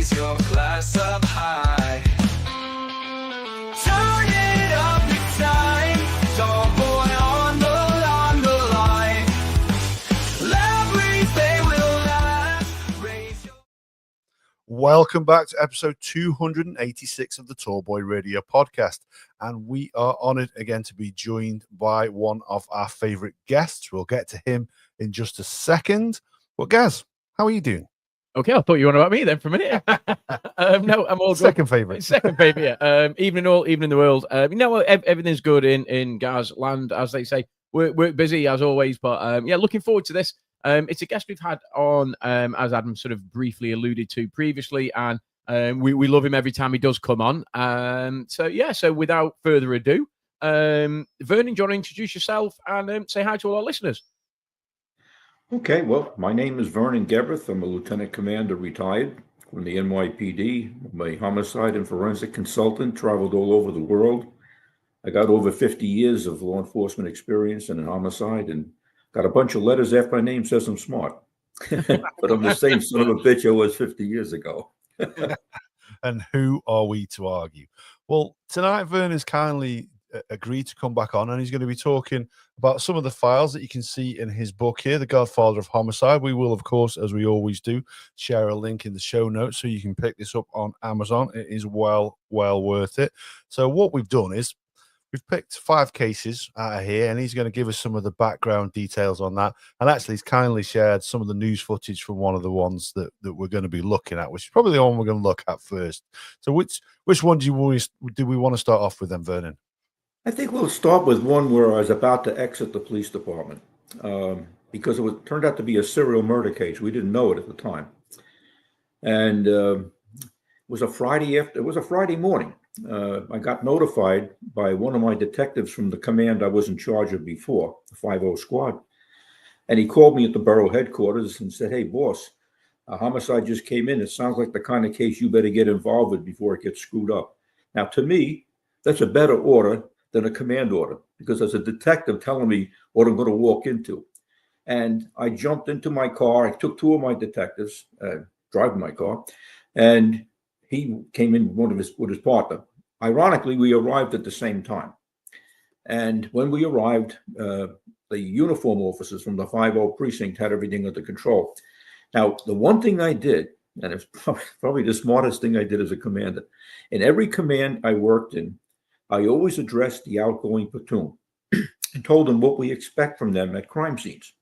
raise your glass up high. Turn it up, it's time. Tall boy on the line. Everything will last. Raise your... Welcome back to episode 286 of the Tall Boy Radio podcast. And we are honored again to be joined by one of our favorite guests. We'll get to him in just a second. But Gaz, how are you doing? Okay, I thought you were on about me then for a minute. No, I'm all good. Second favorite. Second favorite, yeah. Evening all, evening the world. Everything's good in Gaz land, as they say. We're busy as always, but yeah, looking forward to this. It's a guest we've had on, as Adam sort of briefly alluded to previously, and we love him every time he does come on. So without further ado, Vernon, do you want to introduce yourself and say hi to all our listeners? Okay, well, my name is Vernon Geberth. I'm a lieutenant commander retired from the NYPD. I'm a homicide and forensic consultant, traveled all over the world. I got over 50 years of law enforcement experience in homicide and got a bunch of letters after my name says I'm smart. But I'm the same son of a bitch I was 50 years ago. And who are we to argue? Well, tonight Vernon has kindly agreed to come back on, and he's going to be talking about some of the files that you can see in his book here, The Godfather of Homicide. We will, of course, as we always do, share a link in the show notes so you can pick this up on Amazon. It is well worth it. So what we've done is we've picked 5 cases out of here, and he's going to give us some of the background details on that. And actually, he's kindly shared some of the news footage from one of the ones that we're going to be looking at, which is probably the one we're going to look at first. So which one do we want to start off with then, Vernon? I think we'll start with one where I was about to exit the police department because it turned out to be a serial murder case. We didn't know it at the time. And it was a Friday morning. I got notified by one of my detectives from the command I was in charge of before, the 5-0 squad. And he called me at the borough headquarters and said, "Hey, boss, a homicide just came in. It sounds like the kind of case you better get involved with before it gets screwed up." Now, to me, that's a better order than a command order, because as a detective telling me what I'm going to walk into. And I jumped into my car. I took 2 of my detectives driving my car, and he came in with his partner. Ironically, we arrived at the same time. And when we arrived, the uniform officers from the 5-0 precinct had everything under control. Now, the one thing I did, and it's probably the smartest thing I did as a commander, in every command I worked in, I always addressed the outgoing platoon and told them what we expect from them at crime scenes.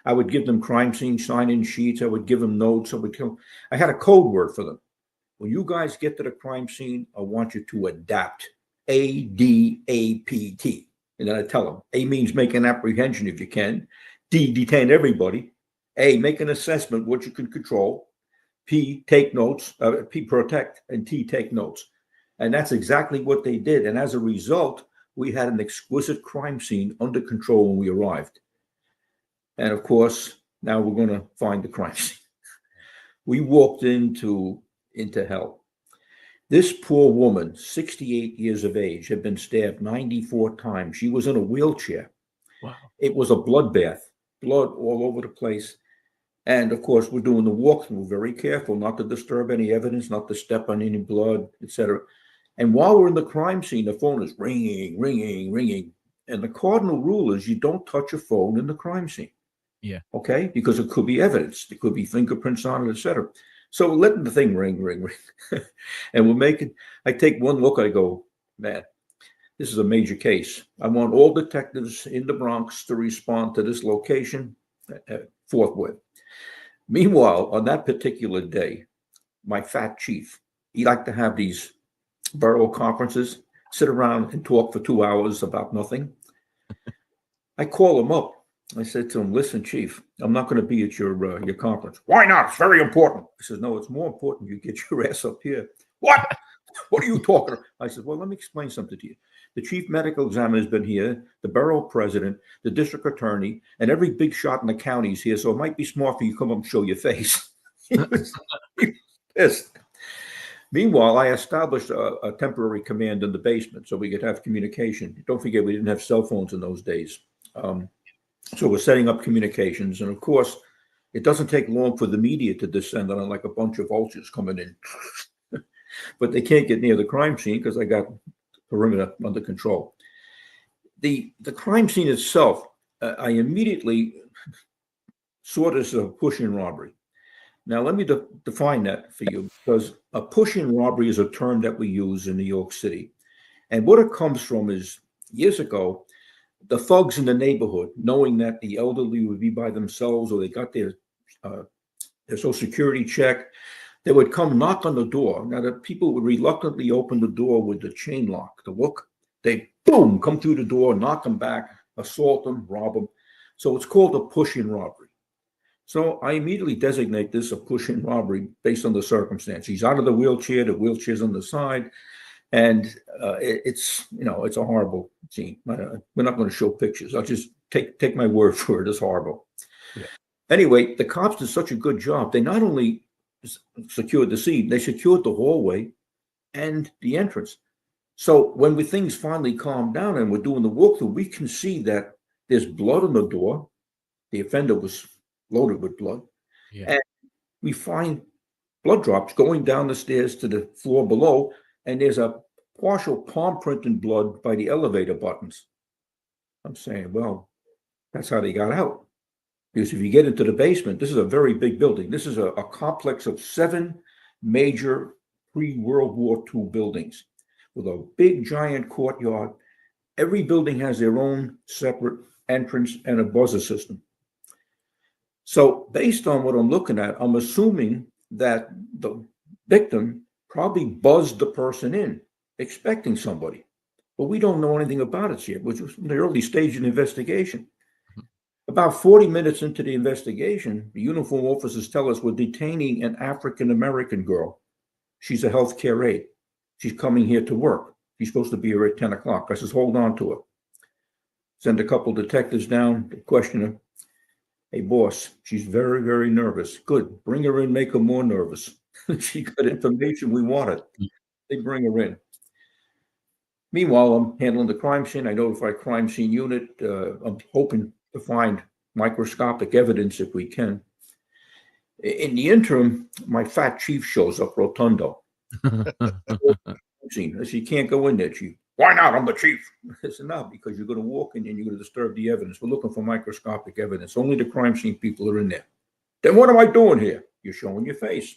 I would give them crime scene sign-in sheets. I would give them notes. I had a code word for them. When you guys get to the crime scene, I want you to adapt. ADAPT. And then I tell them, A means make an apprehension if you can. D, detain everybody. A, make an assessment what you can control. P, take notes. P, protect. And T, take notes. And that's exactly what they did. And as a result, we had an exquisite crime scene under control when we arrived. And of course, now we're going to find the crime scene. We walked into hell. This poor woman, 68 years of age, had been stabbed 94 times. She was in a wheelchair. Wow. It was a bloodbath, blood all over the place. And of course, we're doing the walkthrough, very careful not to disturb any evidence, not to step on any blood, etc. And while we're in the crime scene, the phone is ringing, ringing, ringing. And the cardinal rule is you don't touch a phone in the crime scene. Yeah. Okay? Because it could be evidence. There could be fingerprints on it, etc. So letting the thing ring, ring, ring. And I take one look, I go, man, this is a major case. I want all detectives in the Bronx to respond to this location forthwith. Meanwhile, on that particular day, my fat chief, he liked to have these borough conferences, sit around and talk for 2 hours about nothing. I call him up. I said to him, "Listen, Chief, I'm not going to be at your conference." "Why not? It's very important." He says, "No, it's more important you get your ass up here." "What? What are you talking about?" I said, "Well, let me explain something to you. The chief medical examiner has been here, the borough president, the district attorney, and every big shot in the county is here, so it might be smart for you to come up and show your face." He was pissed. Meanwhile, I established a temporary command in the basement so we could have communication. Don't forget, we didn't have cell phones in those days. So we're setting up communications. And of course, It doesn't take long for the media to descend on it like a bunch of vultures coming in. But they can't get near the crime scene because I got perimeter under control. The crime scene itself, I immediately saw this as a push-in robbery. Now, let me define that for you, because a push-in robbery is a term that we use in New York City. And what it comes from is, years ago, the thugs in the neighborhood, knowing that the elderly would be by themselves or they got their Social Security check, they would come knock on the door. Now, the people would reluctantly open the door with the chain lock, the look. They, boom, come through the door, knock them back, assault them, rob them. So it's called a push-in robbery. So I immediately designate this a push-in robbery based on the circumstance. He's out of the wheelchair's on the side, and it's a horrible scene. We're not going to show pictures. I'll just take my word for it. It's horrible. Yeah. Anyway, the cops did such a good job. They not only secured the scene, they secured the hallway and the entrance. So when things finally calmed down and we're doing the walkthrough, we can see that there's blood on the door. The offender was loaded with blood. Yeah. And we find blood drops going down the stairs to the floor below, and there's a partial palm print in blood by the elevator buttons. I'm saying, well, that's how they got out. Because if you get into the basement, this is a very big building. This is a complex of 7 major pre-World War II buildings with a big giant courtyard. Every building has their own separate entrance and a buzzer system. So based on what I'm looking at, I'm assuming that the victim probably buzzed the person in, expecting somebody. But we don't know anything about it yet, which was in the early stage of the investigation. About 40 minutes into the investigation, the uniform officers tell us we're detaining an African-American girl. She's a healthcare aide. She's coming here to work. She's supposed to be here at 10 o'clock. I says, hold on to her. Send a couple detectives down to question her. Hey, boss, she's very, very nervous. Good. Bring her in, make her more nervous. She got information we wanted. They bring her in. Meanwhile, I'm handling the crime scene. I notify crime scene unit. I'm hoping to find microscopic evidence if we can. In the interim, my fat chief shows up, Rotundo. I said, you can't go in there, chief. Why not? I'm the chief. I said, no, because you're going to walk in and you're going to disturb the evidence. We're looking for microscopic evidence. Only the crime scene people are in there. Then what am I doing here? You're showing your face.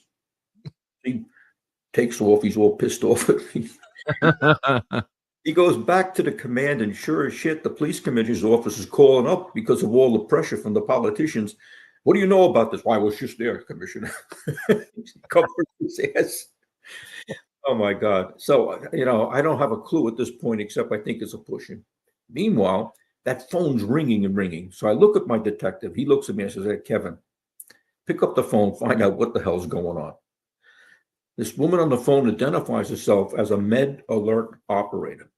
He takes off. He's all pissed off at me. He goes back to the command, and sure as shit, the police commissioner's office is calling up because of all the pressure from the politicians. What do you know about this? Why, I was just there, Commissioner. Covered his ass. Oh, my God. So, I don't have a clue at this point, except I think it's a push-in. Meanwhile, that phone's ringing and ringing. So I look at my detective. He looks at me and says, hey, Kevin, pick up the phone, find out what the hell's going on. This woman on the phone identifies herself as a Med Alert operator.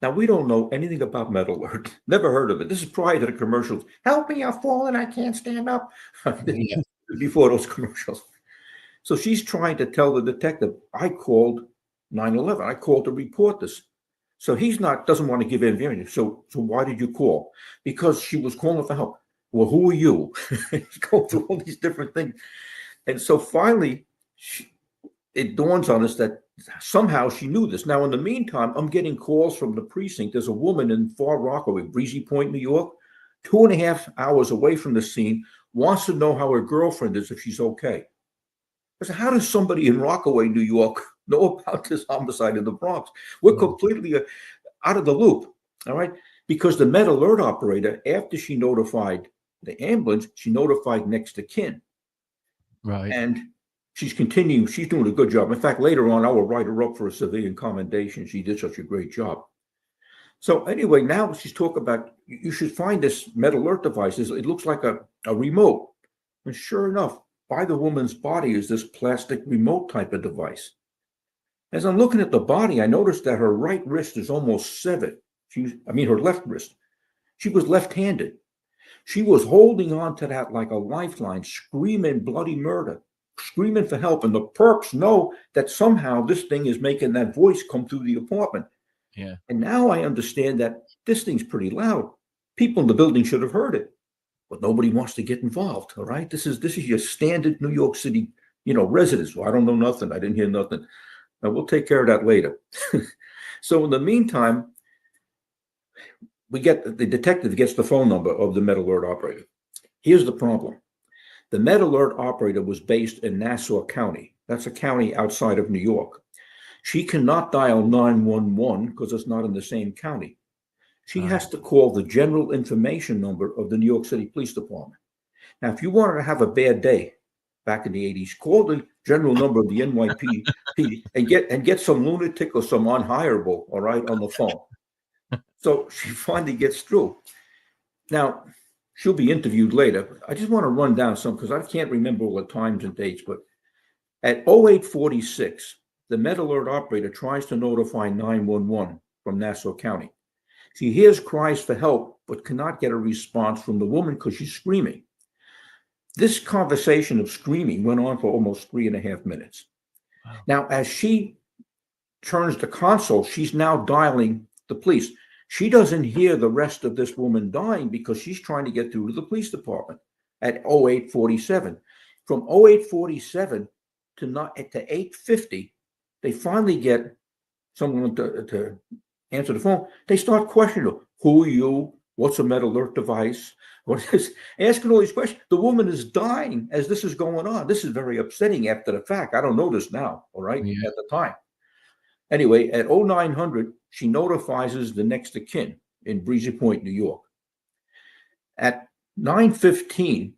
Now, we don't know anything about Med Alert. Never heard of it. This is prior to the commercials. Help me, I've fallen, I can't stand up. Before those commercials. So she's trying to tell the detective, I called 911. I called to report this. So doesn't want to give information. So why did you call? Because she was calling for help. Well, who are you? He's going through all these different things. And so finally, it dawns on us that somehow she knew this. Now, in the meantime, I'm getting calls from the precinct. There's a woman in Far Rockaway, Breezy Point, New York, 2.5 hours away from the scene, wants to know how her girlfriend is, if she's okay. I said, how does somebody in Rockaway, New York, know about this homicide in the Bronx? We're completely out of the loop, all right? Because the Med Alert operator, after she notified the ambulance, she notified next of kin. Right. And she's continuing. She's doing a good job. In fact, later on, I will write her up for a civilian commendation. She did such a great job. So anyway, now she's talking about, you should find this Med Alert device. It looks like a remote. And sure enough, by the woman's body is this plastic remote type of device. As I'm looking at the body, I noticed that her right wrist is almost severed. Her left wrist. She was left-handed. She was holding on to that like a lifeline, screaming bloody murder, screaming for help. And the perps know that somehow this thing is making that voice come through the apartment. Yeah. And now I understand that this thing's pretty loud. People in the building should have heard it. but nobody wants to get involved. All right, this is your standard New York City, residents. Well, I don't know nothing. I didn't hear nothing. Now we'll take care of that later. So in the meantime, the detective gets the phone number of the Med Alert operator. Here's the problem. The Med Alert operator was based in Nassau County. That's a county outside of New York. She cannot dial 911 because it's not in the same county. She has to call the general information number of the New York City Police Department. Now, if you wanted to have a bad day back in the 80s, call the general number of the NYPD and get some lunatic or some unhireable, all right, on the phone. So she finally gets through. Now, she'll be interviewed later. I just want to run down some because I can't remember all the times and dates, but at 0846, the Med Alert operator tries to notify 911 from Nassau County. She hears cries for help, but cannot get a response from the woman because she's screaming. This conversation of screaming went on for almost 3.5 minutes. Wow. Now, as she turns the console, she's now dialing the police. She doesn't hear the rest of this woman dying because she's trying to get through to the police department at 0847. From 0847 to 850, they finally get someone to answer the phone. They start questioning her. Who are you? What's a Med Alert device? What is asking all these questions? The woman is dying as this is going on. This is very upsetting after the fact. I don't know this now, all right, at the time. Anyway, at 0900, she notifies the next of kin in Breezy Point, New York. At 9:15,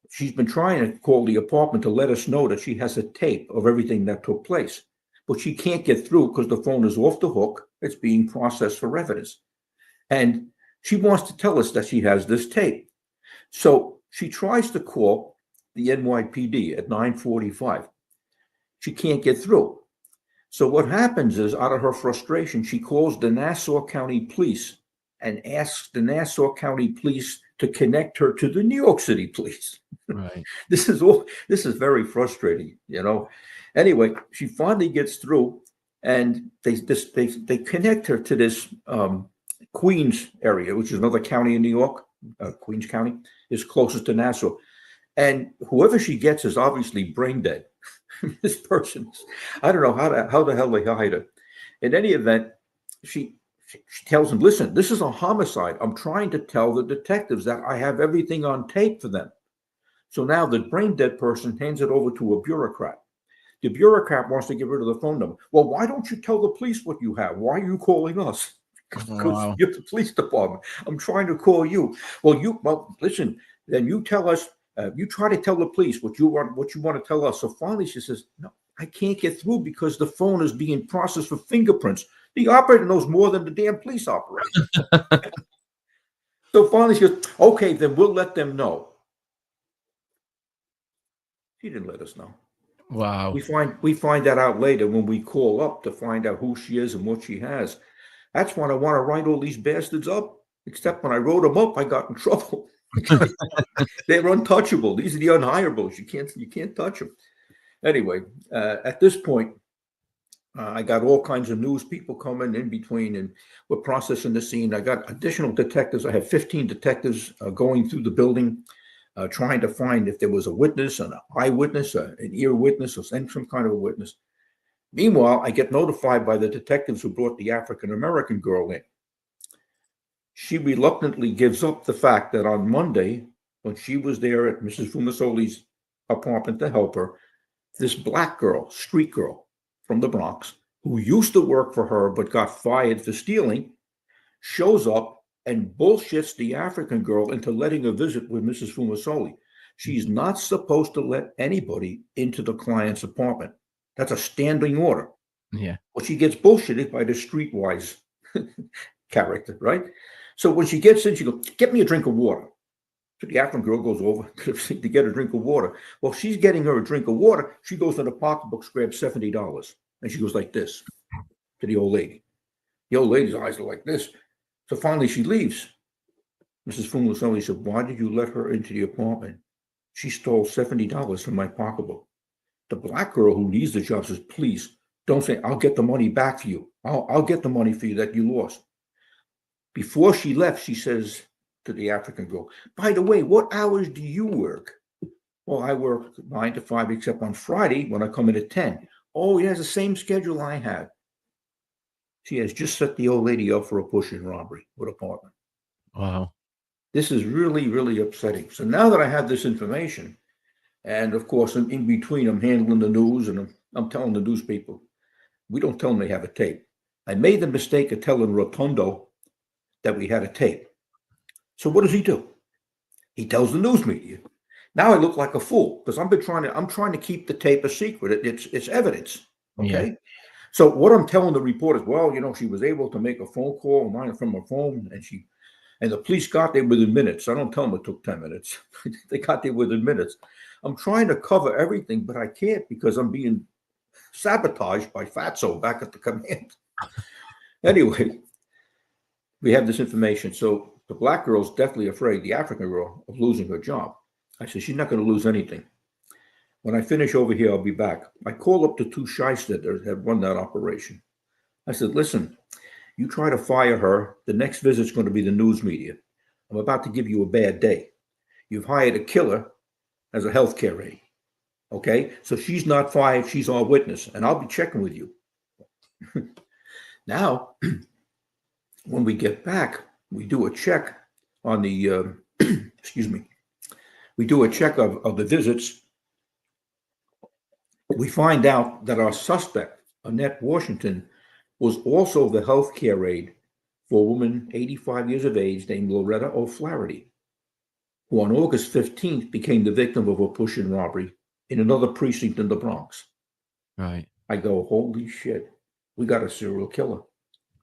she's been trying to call the apartment to let us know that she has a tape of everything that took place. But she can't get through because the phone is off the hook. It's being processed for evidence. And she wants to tell us that she has this tape. So she tries to call the NYPD at 9:45. She can't get through. So what happens is, out of her frustration, she calls the Nassau County Police and asks the Nassau County Police to connect her to the New York City Police. Right. This is very frustrating, Anyway, she finally gets through, and they connect her to this Queens area, which is another county in New York. Queens County is closest to Nassau, and whoever she gets is obviously brain dead. This person, I don't know how the hell they hide her. In any event, she tells him, "Listen, this is a homicide. I'm trying to tell the detectives that I have everything on tape for them." So now the brain dead person hands it over to a bureaucrat. The bureaucrat wants to get rid of the phone number. Well, why don't you tell the police what you have? Why are you calling us? Because you're the police department. I'm trying to call you. Well, listen, then you tell us, you try to tell the police what you want to tell us. So finally she says, no, I can't get through because the phone is being processed for fingerprints. The operator knows more than the damn police operator. So finally she goes, okay, then we'll let them know. She didn't let us know. Wow. We find that out later when we call up to find out who she is and what she has. That's when I want to write all these bastards up. Except when I wrote them up, I got in trouble. They're untouchable. These are the unhireables. You can't touch them. Anyway, at this point, I got all kinds of news people coming in between, and we're processing the scene. I got additional detectives. I have 15 detectives going through the building, trying to find if there was a witness, an eyewitness, an ear witness, or some kind of a witness. Meanwhile, I get notified by the detectives who brought the African-American girl in. She reluctantly gives up the fact that on Monday, when she was there at Mrs. Fumasoli's apartment to help her, this black girl, street girl from the Bronx, who used to work for her but got fired for stealing, shows up and bullshits the African girl into letting her visit with Mrs. Fumasoli. She's not supposed to let anybody into the client's apartment. That's a standing order. Yeah. Well, she gets bullshitted by the streetwise character, right? So when she gets in, she goes, get me a drink of water. So the African girl goes over to get a drink of water. Well, she's getting her a drink of water. She goes in the pocketbook, grabs $70. And she goes like this to the old lady. The old lady's eyes are like this. So finally she leaves. Mrs. Fumasoli said, why did you let her into the apartment? She stole $70 from my pocketbook. The black girl who needs the job says, please don't say, I'll get the money back for you. I'll get the money for you that you lost. Before she left, she says to the African girl, by the way, what hours do you work? Well, I work 9 to 5, except on Friday when I come in at 10. Oh, he has the same schedule I have. She has just set the old lady up for a push-in robbery with a partner. Wow. This is really, really upsetting. So now that I have this information, and of course, in between, I'm handling the news and I'm telling the news people, we don't tell them they have a tape. I made the mistake of telling Rotundo that we had a tape. So what does he do? He tells the news media. Now I look like a fool because I'm trying to keep the tape a secret. It's evidence. Okay. Yeah. So what I'm telling the reporters, well, she was able to make a phone call from her phone, and the police got there within minutes. I don't tell them it took 10 minutes. They got there within minutes. I'm trying to cover everything, but I can't because I'm being sabotaged by Fatso back at the command. Anyway, we have this information. So the black girl's definitely afraid, the African girl, of losing her job. I said, she's not going to lose anything. When I finish over here, I'll be back. I call up the two shysters that had run that operation. I said, listen, you try to fire her, the next visit's going to be the news media. I'm about to give you a bad day. You've hired a killer as a healthcare aide. Okay? So she's not fired, she's our witness, and I'll be checking with you. Now, when we get back, we do a check on the, excuse me, we do a check of the visits. We find out that our suspect, Annette Washington, was also the healthcare aide for a woman 85 years of age named Loretta O'Flaherty, who on August 15th became the victim of a push-in robbery in another precinct in the Bronx. Right. I go, holy shit, we got a serial killer.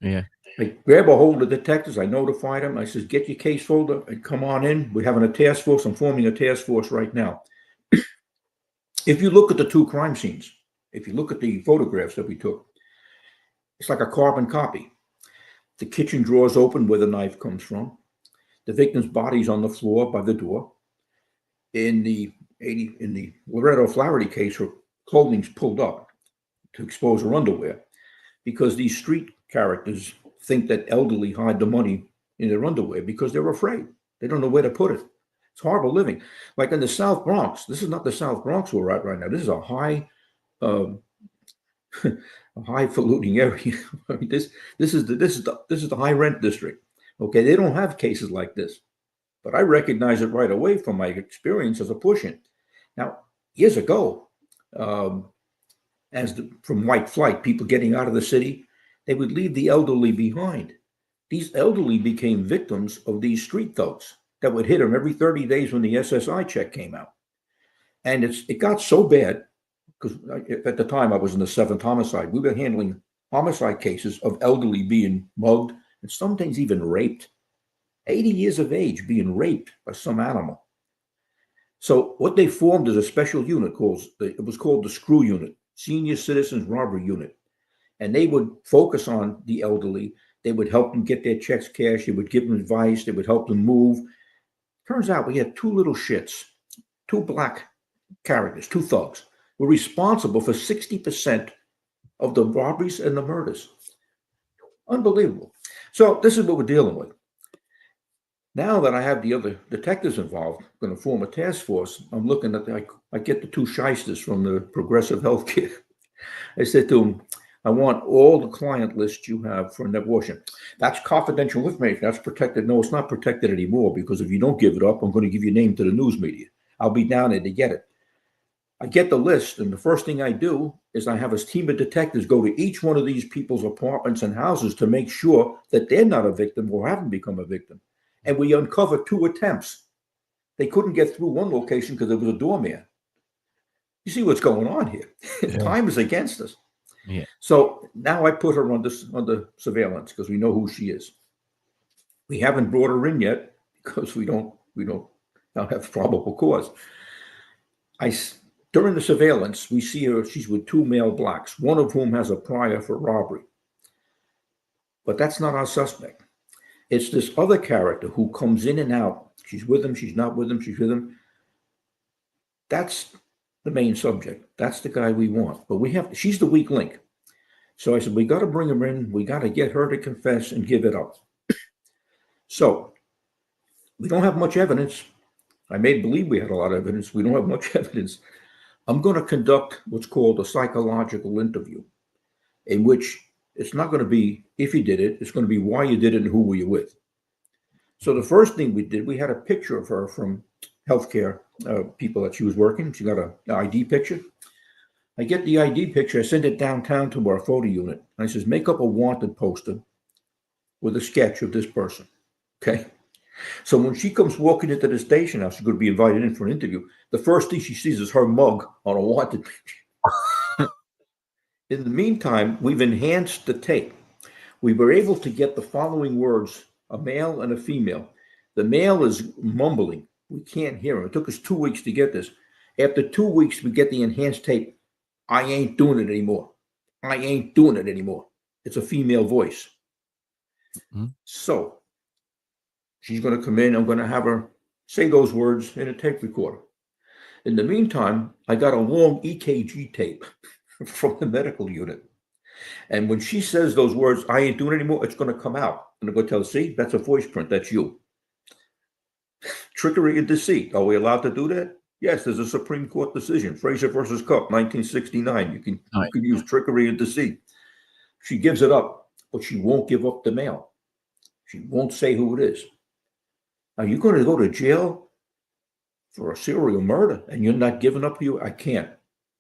Yeah. I grab a hold of the detectives. I notified them. I says, get your case folder and come on in. We're having a task force. I'm forming a task force right now. If you look at the two crime scenes, if you look at the photographs that we took, it's like a carbon copy. The kitchen drawer's open where the knife comes from. The victim's body's on the floor by the door. In the Loretta O'Flaherty case, her clothing's pulled up to expose her underwear because these street characters think that elderly hide the money in their underwear because they're afraid. They don't know where to put it. It's horrible living. Like in the South Bronx, this is not the South Bronx we're at right now. This is a high, a highfalutin area. I mean, this is the high rent district. Okay, they don't have cases like this, but I recognize it right away from my experience as a push-in. Now, years ago, from white flight, people getting out of the city, they would leave the elderly behind. These elderly became victims of these street thugs that would hit them every 30 days when the SSI check came out. And it got so bad, because at the time I was in the 7th homicide, we were handling homicide cases of elderly being mugged and sometimes even raped. 80 years of age being raped by some animal. So what they formed is a special unit it was called the SCREW unit, Senior Citizens Robbery Unit. And they would focus on the elderly. They would help them get their checks cashed. They would give them advice. They would help them move. Turns out we had two little shits, two black characters, two thugs, were responsible for 60% of the robberies and the murders. Unbelievable. So this is what we're dealing with. Now that I have the other detectives involved, I'm going to form a task force. I'm looking at I get the two shysters from the Progressive Healthcare. I said to them, I want all the client lists you have for Annette Washington. That's confidential information. That's protected. No, it's not protected anymore because if you don't give it up, I'm going to give your name to the news media. I'll be down there to get it. I get the list, and the first thing I do is I have a team of detectives go to each one of these people's apartments and houses to make sure that they're not a victim or haven't become a victim. And we uncover 2 attempts. They couldn't get through one location because there was a doorman. You see what's going on here. Yeah. Time is against us. Yeah. So now I put her under surveillance because we know who she is. We haven't brought her in yet because we don't have probable cause. During the surveillance, we see her, she's with 2 male blacks, one of whom has a prior for robbery. But that's not our suspect. It's this other character who comes in and out. She's with him, she's not with him, she's with him. That's the main subject. That's the guy we want. But she's the weak link. So I said, we got to bring her in. We got to get her to confess and give it up. So We don't have much evidence. I made believe we had a lot of evidence. We don't have much evidence. I'm going to conduct what's called a psychological interview, in which it's not going to be if you did it, it's going to be why you did it and who were you with. So the first thing we did, we had a picture of her from healthcare people that she was working. She got an ID picture. I get the ID picture, I send it downtown to our photo unit. And I says, make up a wanted poster with a sketch of this person, okay? So when she comes walking into the station house, she's going to be invited in for an interview. The first thing she sees is her mug on a wanted picture. In the meantime, we've enhanced the tape. We were able to get the following words, a male and a female. The male is mumbling. We can't hear him. It took us 2 weeks to get this. After 2 weeks, we get the enhanced tape. I ain't doing it anymore. I ain't doing it anymore. It's a female voice. Mm-hmm. So she's going to come in. I'm going to have her say those words in a tape recorder. In the meantime, I got a long EKG tape from the medical unit. And when she says those words, I ain't doing it anymore, it's going to come out. And I'm going to tell her, see, that's a voice print. That's you. Trickery and deceit. Are we allowed to do that? Yes, there's a Supreme Court decision, Fraser versus Cup, 1969. You can use trickery and deceit. She gives it up, but she won't give up the mail. She won't say who it is. Are you going to go to jail for a serial murder and you're not giving up you? I can't.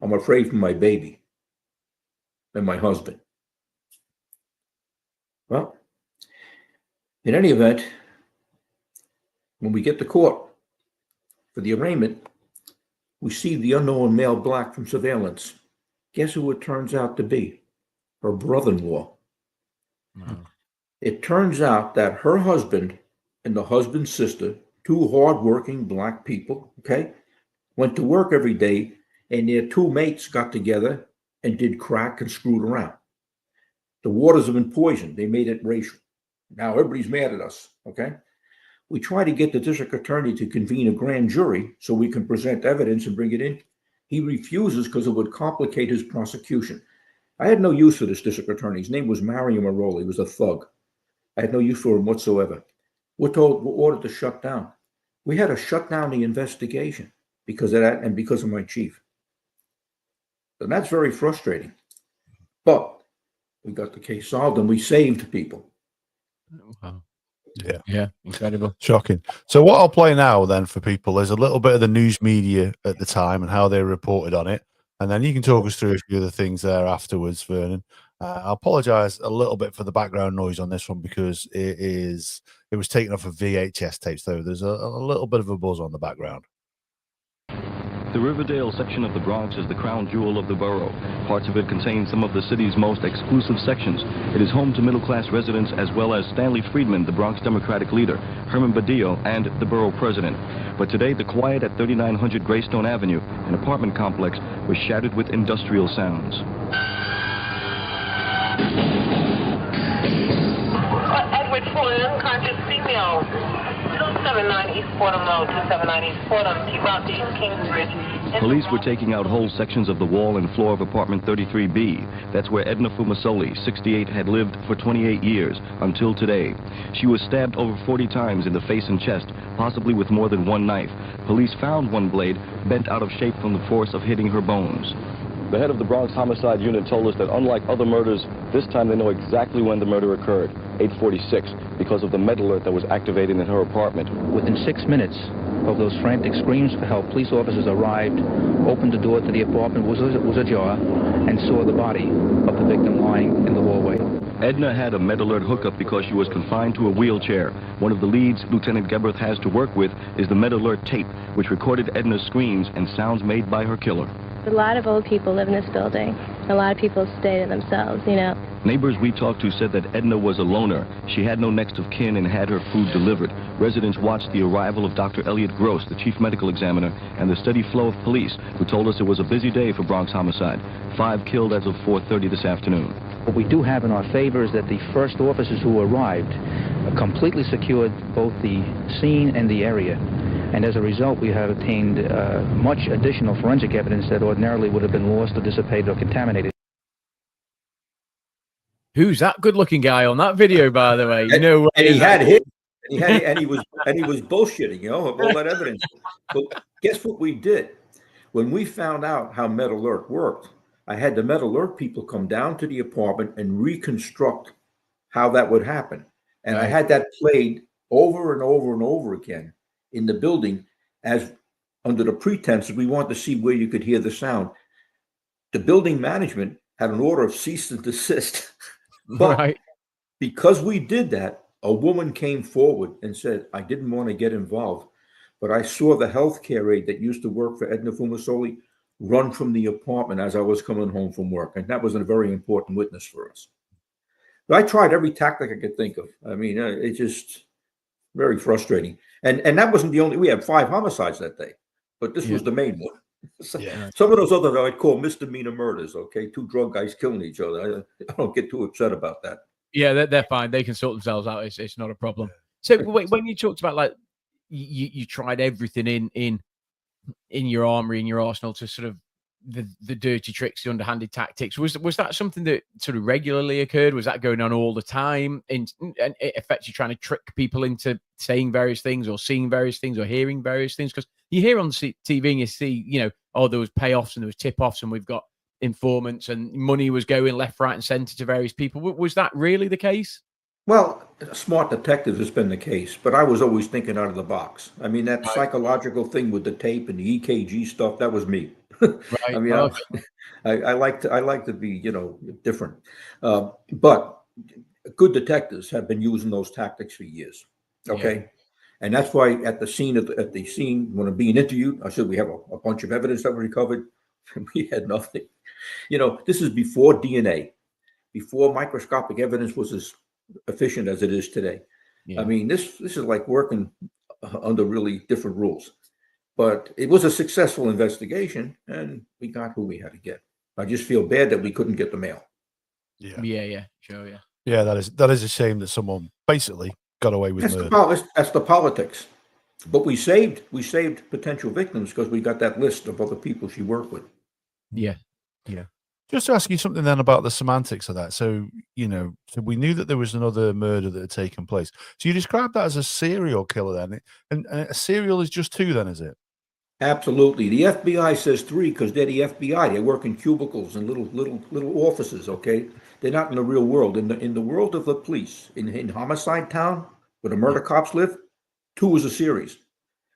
I'm afraid for my baby and my husband. Well, in any event, when we get to court for the arraignment, we see the unknown male black from surveillance. Guess who it turns out to be? Her brother-in-law. Wow. It turns out that her husband and the husband's sister, two hardworking black people, okay, went to work every day, and their two mates got together and did crack and screwed around. The waters have been poisoned. They made it racial. Now everybody's mad at us, okay? We try to get the district attorney to convene a grand jury so we can present evidence and bring it in. He refuses because it would complicate his prosecution. I had no use for this district attorney. His name was Mario Maroli. He was a thug. I had no use for him whatsoever. We're ordered to shut down. We had to shut down the investigation because of that and because of my chief. And that's very frustrating. But we got the case solved and we saved people. Wow. Yeah, incredible. Shocking. So what I'll play now then for people is a little bit of the news media at the time and how they reported on it. And then you can talk us through a few of the things there afterwards, Vernon. I apologize a little bit for the background noise on this one because it was taken off of VHS tape, so there's a little bit of a buzz on the background. The Riverdale section of the Bronx is the crown jewel of the borough. Parts of it contain some of the city's most exclusive sections. It is home to middle-class residents as well as Stanley Friedman, the Bronx Democratic leader, Herman Badillo, and the borough president. But today, the quiet at 3900 Greystone Avenue, an apartment complex, was shattered with industrial sounds. Edward Flynn, conscious female. 279 East Fordham Road, 279 East Fordham, T-Route East Kingsbridge. Police were taking out whole sections of the wall and floor of apartment 33B. That's where Edna Fumasoli, 68, had lived for 28 years, until today. She was stabbed over 40 times in the face and chest, possibly with more than one knife. Police found one blade bent out of shape from the force of hitting her bones. The head of the Bronx Homicide Unit told us that unlike other murders, this time they know exactly when the murder occurred, 8:46, because of the med alert that was activated in her apartment. Within 6 minutes of those frantic screams for help, police officers arrived, opened the door to the apartment, was ajar, and saw the body of the victim lying in the hallway. Edna had a med alert hookup because she was confined to a wheelchair. One of the leads Lieutenant Geberth has to work with is the med alert tape, which recorded Edna's screams and sounds made by her killer. A lot of old people live in this building. A lot of people stay to themselves, you know. Neighbors we talked to said that Edna was a loner. She had no next of kin and had her food delivered. Residents watched the arrival of Dr. Elliot Gross, the chief medical examiner, and the steady flow of police, who told us it was a busy day for Bronx homicide. 5 killed as of 4:30 this afternoon. What we do have in our favor is that the first officers who arrived completely secured both the scene and the area. And as a result, we have obtained much additional forensic evidence that ordinarily would have been lost or dissipated or contaminated. Who's that good-looking guy on that video, by the way? You know, and he had his and he was bullshitting, you know, all that evidence. But guess what we did? When we found out how MedAlert worked, I had the MedAlert people come down to the apartment and reconstruct how that would happen. And I had that played over and over and over again in the building as under the pretense that we wanted to see where you could hear the sound. The building management had an order of cease and desist. But because we did that, a woman came forward and said, I didn't want to get involved, but I saw the healthcare aide that used to work for Edna Fumasoli run from the apartment as I was coming home from work. And that was a very important witness for us. But I tried every tactic I could think of. I mean, it's just very frustrating. And that wasn't the only, we had 5 homicides that day, but this was the main one. Some of those others I'd call misdemeanor murders, okay? 2 drug guys killing each other. I don't get too upset about that. Yeah, they're fine. They can sort themselves out. It's not a problem. So when you talked about like you tried everything in your armory, in your arsenal to sort of the dirty tricks, the underhanded tactics, was that something that sort of regularly occurred? Was that going on all the time? And it affects you trying to trick people into saying various things or seeing various things or hearing various things? Because you hear on TV and you see, you know, oh, there was payoffs and there was tip-offs and we've got informants and money was going left, right, and center to various people. Was that really the case? Well, smart detectives has been the case, but I was always thinking out of the box. I mean, that psychological thing with the tape and the EKG stuff, that was me. I mean, I like to be, you know, different. But good detectives have been using those tactics for years. Okay. Yeah. And that's why at the scene when I'm being interviewed, I said we have a bunch of evidence that we recovered. We had nothing. You know, this is before DNA, before microscopic evidence was as efficient as it is today. Yeah. I mean, this is like working under really different rules. But it was a successful investigation, and we got who we had to get. I just feel bad that we couldn't get the mail. Yeah, sure, yeah. Yeah, that is a shame that someone basically got away with murder. That's the politics. But we saved potential victims because we got that list of other people she worked with. Yeah. Just to ask you something then about the semantics of that. So, you know, so we knew that there was another murder that had taken place. So you described that as a serial killer then, and a serial is just 2 then, is it? Absolutely. The FBI says 3 because they're the FBI. They work in cubicles and little offices. Okay, they're not in the real world. In the world of the police, in Homicide Town, where the murder cops live, 2 is a series.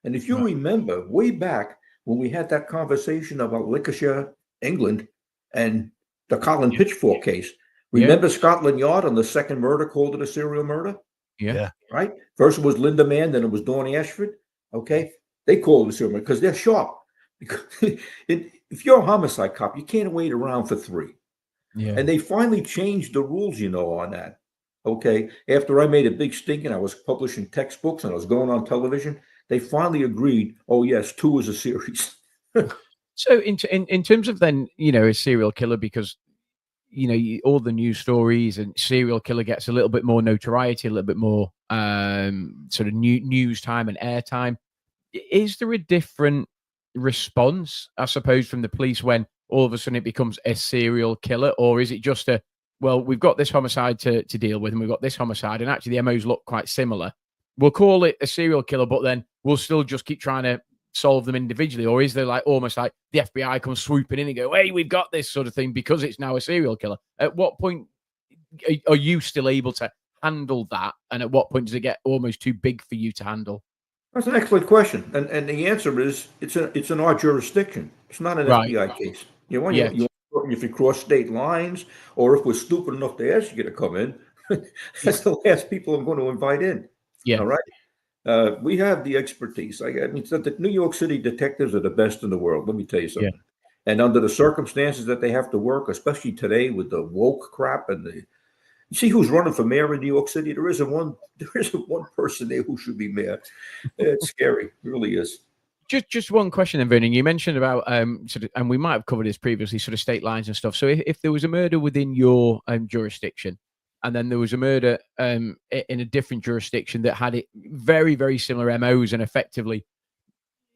And if you remember, way back when we had that conversation about Lancashire, England, and the Colin Pitchfork case, remember Scotland Yard on the second murder called it a serial murder? Yeah. Right. First it was Linda Mann, then it was Dawn Ashford. Okay. They call it a serial murder because they're sharp. Because if you're a homicide cop, you can't wait around for 3. Yeah. And they finally changed the rules, you know, on that. Okay. After I made a big stink and I was publishing textbooks and I was going on television, they finally agreed, oh, yes, 2 is a series. So in terms of then, you know, a serial killer, because, you know, all the news stories and serial killer gets a little bit more notoriety, a little bit more sort of news time and airtime. Is there a different response, I suppose, from the police when all of a sudden it becomes a serial killer? Or is it just well, we've got this homicide to deal with and we've got this homicide and actually the MOs look quite similar. We'll call it a serial killer, but then we'll still just keep trying to solve them individually? Or is there like almost like the FBI comes swooping in and go, hey, we've got this sort of thing because it's now a serial killer? At what point are you still able to handle that? And at what point does it get almost too big for you to handle? That's an excellent question. And the answer is it's in our jurisdiction. It's not an FBI case. You know, if you cross state lines or if we're stupid enough to ask you to come in, that's the last people I'm going to invite in. Yeah. All right. We have the expertise. I mean, the New York City detectives are the best in the world. Let me tell you something. Yeah. And under the circumstances that they have to work, especially today with the woke crap and you see who's running for mayor in New York City? There isn't one person there who should be mayor. It's scary. It really is. Just one question then, Vernon. You mentioned about sort of, and we might have covered this previously, sort of state lines and stuff. So if there was a murder within your jurisdiction, and then there was a murder in a different jurisdiction that had it very, very similar MOs, and effectively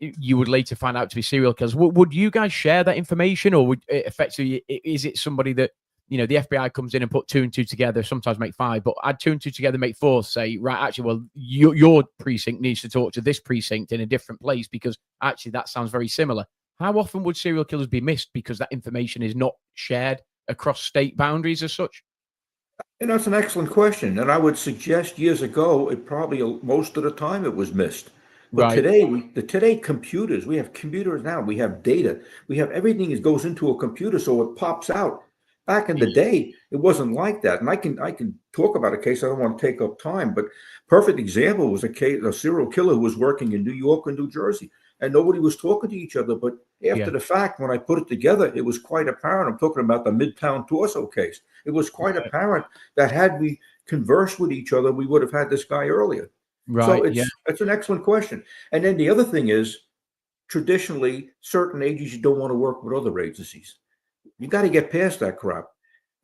you would later find out to be serial killers, would you guys share that information, or would it effectively, is it somebody that you know, the FBI comes in and put 2 and 2 together, sometimes make 5, but add 2 and 2 together, make 4, say, right, actually, well, your precinct needs to talk to this precinct in a different place because actually that sounds very similar. How often would serial killers be missed because that information is not shared across state boundaries as such? And that's an excellent question. And I would suggest years ago, it probably most of the time it was missed. But Right. today computers, we have computers now, we have data, we have everything that goes into a computer, so it pops out. Back in the day, it wasn't like that. And I can talk about a case. I don't want to take up time, but perfect example was a serial killer who was working in New York and New Jersey, and nobody was talking to each other. But after the fact, when I put it together, it was quite apparent. I'm talking about the Midtown Torso case. It was quite apparent that had we conversed with each other, we would have had this guy earlier. Right. So it's an excellent question. And then the other thing is, traditionally, certain agencies don't want to work with other agencies. You got to get past that crap.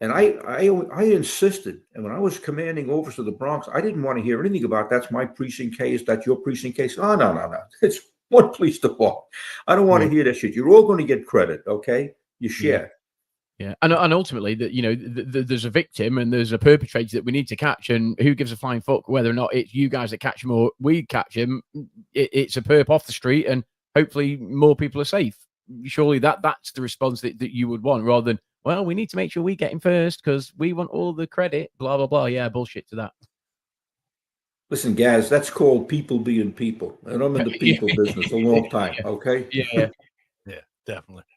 And I insisted, and when I was commanding officer of the Bronx, I didn't want to hear anything about that's my precinct case, that's your precinct case. Oh, no. It's one police department. I don't want to hear that shit. You're all going to get credit, okay? You share. Yeah, and ultimately, that you know, there's a victim and there's a perpetrator that we need to catch, and who gives a flying fuck whether or not it's you guys that catch him or we catch him? It's a perp off the street, and hopefully more people are safe. Surely that's the response that you would want, rather than, well, we need to make sure we get him first because we want all the credit. Blah blah blah. Yeah, bullshit to that. Listen, Gaz, that's called people being people, and I'm in the people business a long time. Okay. Yeah.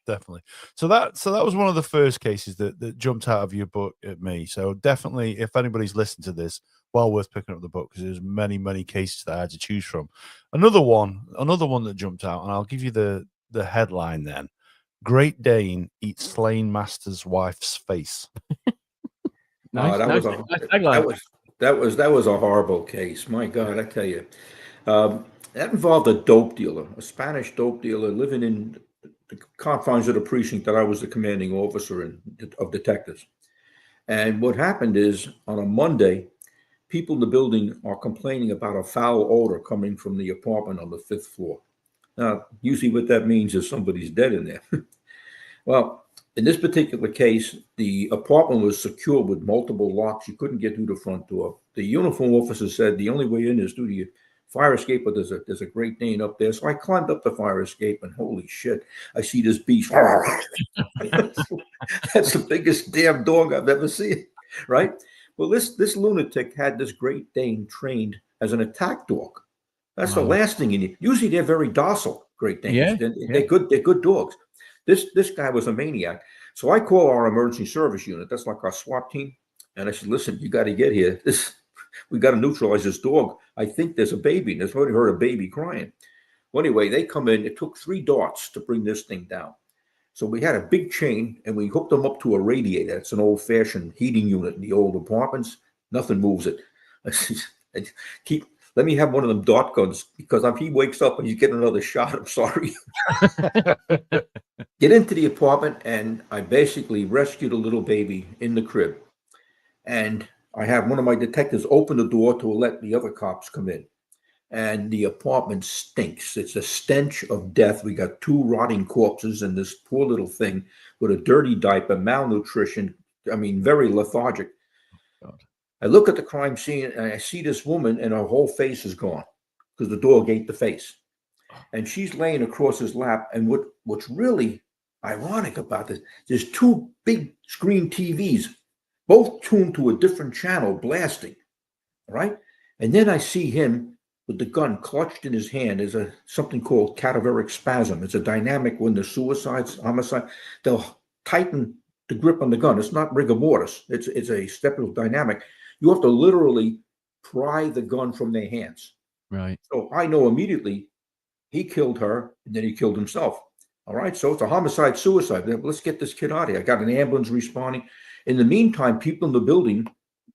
Definitely. So that was one of the first cases that jumped out of your book at me. So definitely, if anybody's listened to this, well worth picking up the book because there's many cases that I had to choose from. Another one that jumped out, and I'll give you the headline then: Great Dane eats slain master's wife's face. That was a horrible case. My God, I tell you, that involved a dope dealer, a Spanish dope dealer living in the confines of the precinct that I was the commanding officer of detectives. And what happened is, on a Monday, people in the building are complaining about a foul odor coming from the apartment on the 5th floor. Now, usually what that means is somebody's dead in there. Well, in this particular case, the apartment was secured with multiple locks. You couldn't get through the front door. The uniform officer said the only way in is through the fire escape, but there's a Great Dane up there. So I climbed up the fire escape, and holy shit, I see this beast. That's the biggest damn dog I've ever seen, right? Well, this lunatic had this Great Dane trained as an attack dog. That's the last thing you need. Usually they're very docile, Great Danes. They're good dogs. This guy was a maniac. So I call our emergency service unit. That's like our SWAT team. And I said, listen, you got to get here. We got to neutralize this dog. I think there's a baby. There's already heard a baby crying. Well, anyway, they come in. It took 3 darts to bring this thing down. So we had a big chain, and we hooked them up to a radiator. It's an old-fashioned heating unit in the old apartments. Nothing moves it. Let me have one of them dart guns, because if he wakes up and he's getting another shot, I'm sorry. Get into the apartment, and I basically rescued a little baby in the crib. And I have one of my detectives open the door to let the other cops come in. And the apartment stinks. It's a stench of death. We got 2 rotting corpses and this poor little thing with a dirty diaper, malnutrition. I mean, very lethargic. God. I look at the crime scene and I see this woman, and her whole face is gone because the dog ate the face. And she's laying across his lap. And what's really ironic about this, there's 2 big screen TVs, both tuned to a different channel, blasting, right? And then I see him with the gun clutched in his hand. There's something called cadaveric spasm. It's a dynamic when the homicide, they'll tighten the grip on the gun. It's not rigor mortis. It's a stepper dynamic. You have to literally pry the gun from their hands. Right. So I know immediately he killed her, and then he killed himself. All right. So it's a homicide-suicide. Let's get this kid out of here. I got an ambulance responding. In the meantime, people in the building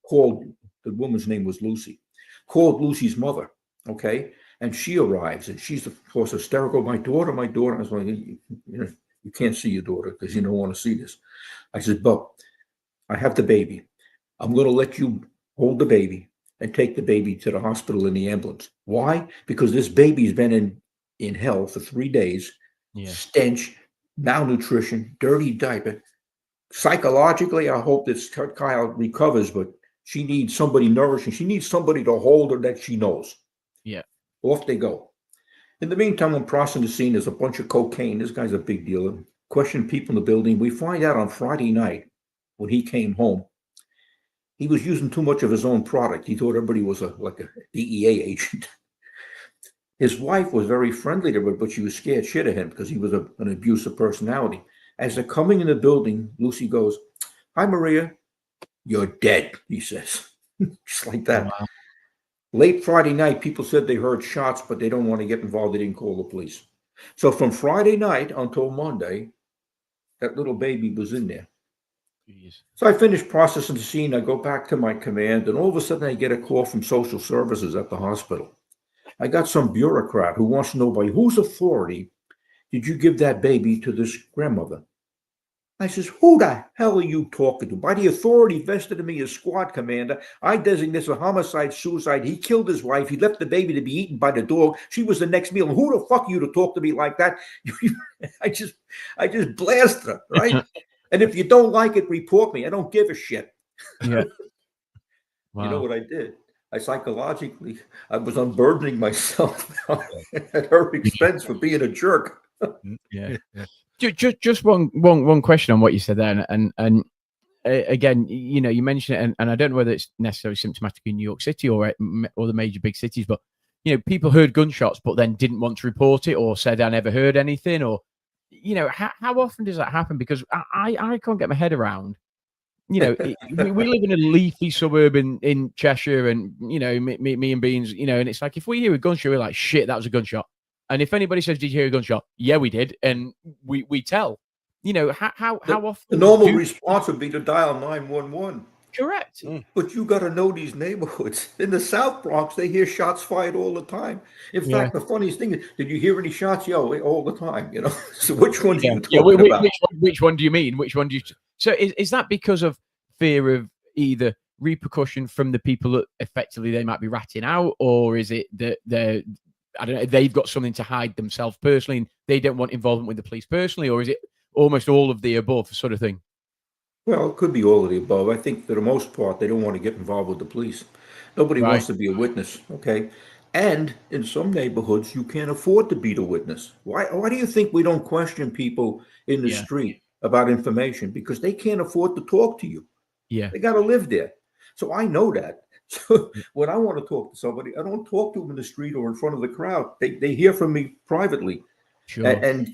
called, the woman's name was Lucy, called Lucy's mother, okay? And she arrives, and she's, of course, hysterical. My daughter. I was like, you can't see your daughter because you don't want to see this. I said, but I have the baby. I'm going to let you hold the baby and take the baby to the hospital in the ambulance. Why? Because this baby's been in hell for 3 days, stench, malnutrition, dirty diaper. Psychologically, I hope that Kyle recovers, but she needs somebody nourishing. She needs somebody to hold her that she knows. Yeah. Off they go. In the meantime, I'm crossing the scene. There's a bunch of cocaine. This guy's a big deal. Question people in the building. We find out on Friday night when he came home, he was using too much of his own product. He thought everybody was like a DEA agent. His wife was very friendly to him, but she was scared shit of him because he was an abusive personality. As they're coming in the building, Lucy goes, "Hi, Maria. You're dead," he says. Just like that. Wow. Late Friday night, people said they heard shots, but they don't want to get involved. They didn't call the police. So from Friday night until Monday, that little baby was in there. Jeez. So I finished processing the scene. I go back to my command, and all of a sudden I get a call from social services at the hospital. I got some bureaucrat who wants to know by whose authority did you give that baby to this grandmother? I says, who the hell are you talking to? By the authority vested in me as squad commander, I designate this a homicide, suicide. He killed his wife. He left the baby to be eaten by the dog. She was the next meal. And who the fuck are you to talk to me like that? I just blast her, right? And if you don't like it, report me. I don't give a shit. Yeah. Wow. You know what I did? I was unburdening myself at her expense for being a jerk. Yeah. Just one question on what you said there, and again, you know, you mentioned it, and I don't know whether it's necessarily symptomatic in New York City or the major big cities, but you know, people heard gunshots but then didn't want to report it or said I never heard anything, or you know, how often does that happen? Because I can't get my head around. You know, we live in a leafy suburb in Cheshire, and you know, me and Beans, you know, and it's like if we hear a gunshot, we're like, shit, that was a gunshot. And if anybody says, "Did you hear a gunshot?" Yeah, we did, and we tell. You know, how often the normal response would be to dial 911. Correct. But you got to know these neighborhoods. In the South Bronx, they hear shots fired all the time. In fact, the funniest thing is, did you hear any shots? Yeah, all the time. You know. So which ones are you talking about? Which one do you mean? Which one do you? So is that because of fear of either repercussion from the people that effectively they might be ratting out, or is it that I don't know, they've got something to hide themselves personally and they don't want involvement with the police personally, or is it almost all of the above sort of thing? Well, it could be all of the above. I think for the most part, they don't want to get involved with the police. Nobody wants to be a witness, okay? And in some neighborhoods, you can't afford to be the witness. Why do you think we don't question people in the street about information? Because they can't afford to talk to you. Yeah. They got to live there. So I know that. So when I want to talk to somebody, I don't talk to them in the street or in front of the crowd. They hear from me privately. Sure. And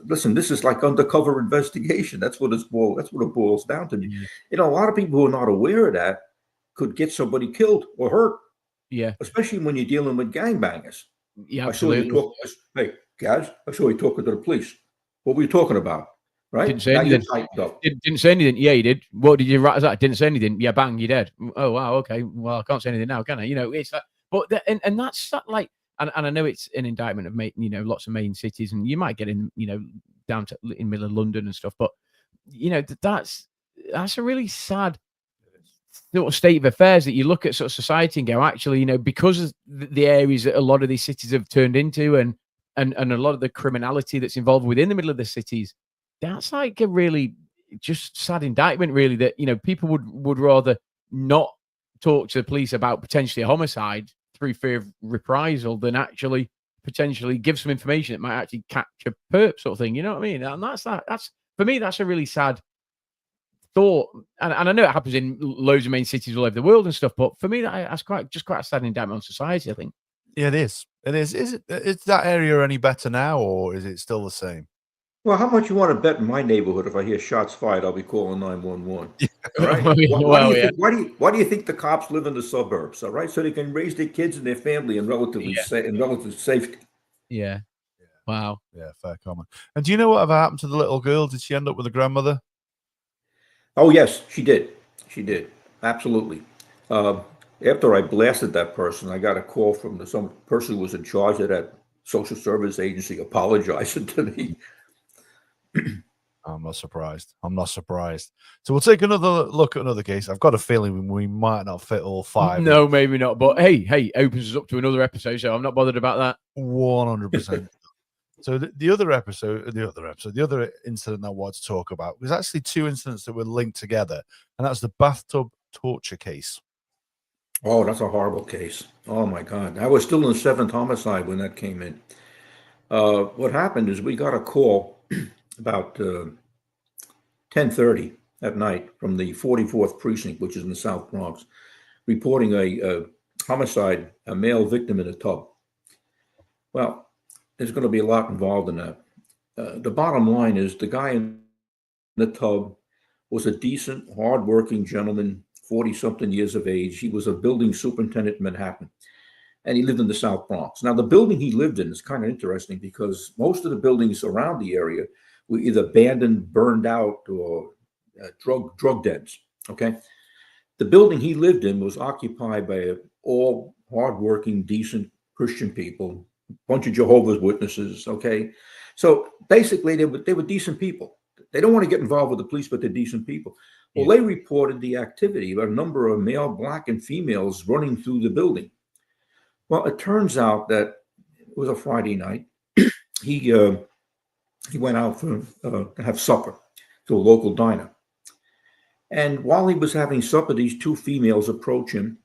listen, this is like undercover investigation. That's what it boils down to. Yeah. You know, a lot of people who are not aware of that could get somebody killed or hurt. Yeah. Especially when you're dealing with gangbangers. Yeah, absolutely. Hey, guys, I saw you talking to the police. What were you talking about? Right? Didn't say anything. Didn't say anything. Yeah, you did. What did you write as that? Didn't say anything. Yeah, bang, you're dead. Oh, wow, okay. Well, I can't say anything now, can I? You know, it's like, but and that's like, and I know it's an indictment of lots of main cities, and you might get in, down to in middle of London and stuff, but that's a really sad sort of state of affairs that you look at sort of society and go, actually, because of the areas that a lot of these cities have turned into, and a lot of the criminality that's involved within the middle of the cities. That's like a really just sad indictment, really, that, people would rather not talk to the police about potentially a homicide through fear of reprisal than actually potentially give some information that might actually catch a perp sort of thing. You know what I mean? And that's for me, that's a really sad thought. And I know it happens in loads of main cities all over the world and stuff, but for me, that's quite a sad indictment on society, I think. Yeah, it is. It is. Is that area any better now, or is it still the same? Well, how much you want to bet in my neighborhood if I hear shots fired, I'll be calling 911. All right? Why do you think the cops live in the suburbs? All right, so they can raise their kids and their family in relative safety. Yeah. Wow. Yeah, fair comment. And do you know whatever happened to the little girl? Did she end up with a grandmother? Oh yes, she did. She did. Absolutely. After I blasted that person, I got a call from some person who was in charge of that social service agency apologizing to me. I'm not surprised. So we'll take another look at another case. I've got a feeling we might not fit all five. No, maybe not. But hey, opens us up to another episode, so I'm not bothered about that. 100%. So the other incident I wanted to talk about was actually two incidents that were linked together, and that's the bathtub torture case. Oh, that's a horrible case. Oh my God. I was still in the 7th homicide when that came in. What happened is we got a call about 10:30 at night from the 44th precinct, which is in the South Bronx, reporting a homicide, a male victim in a tub. Well, there's going to be a lot involved in that. The bottom line is the guy in the tub was a decent, hardworking gentleman, 40-something years of age. He was a building superintendent in Manhattan, and he lived in the South Bronx. Now, the building he lived in is kind of interesting because most of the buildings around the area were either abandoned, burned out, or drug dens, okay? The building he lived in was occupied by all hardworking, decent Christian people, a bunch of Jehovah's Witnesses, okay? So basically, they were decent people. They don't want to get involved with the police, but they're decent people. Well, they reported the activity of a number of male, black, and females running through the building. Well, it turns out that it was a Friday night. He went out to have supper to a local diner. And while he was having supper, these two females approach him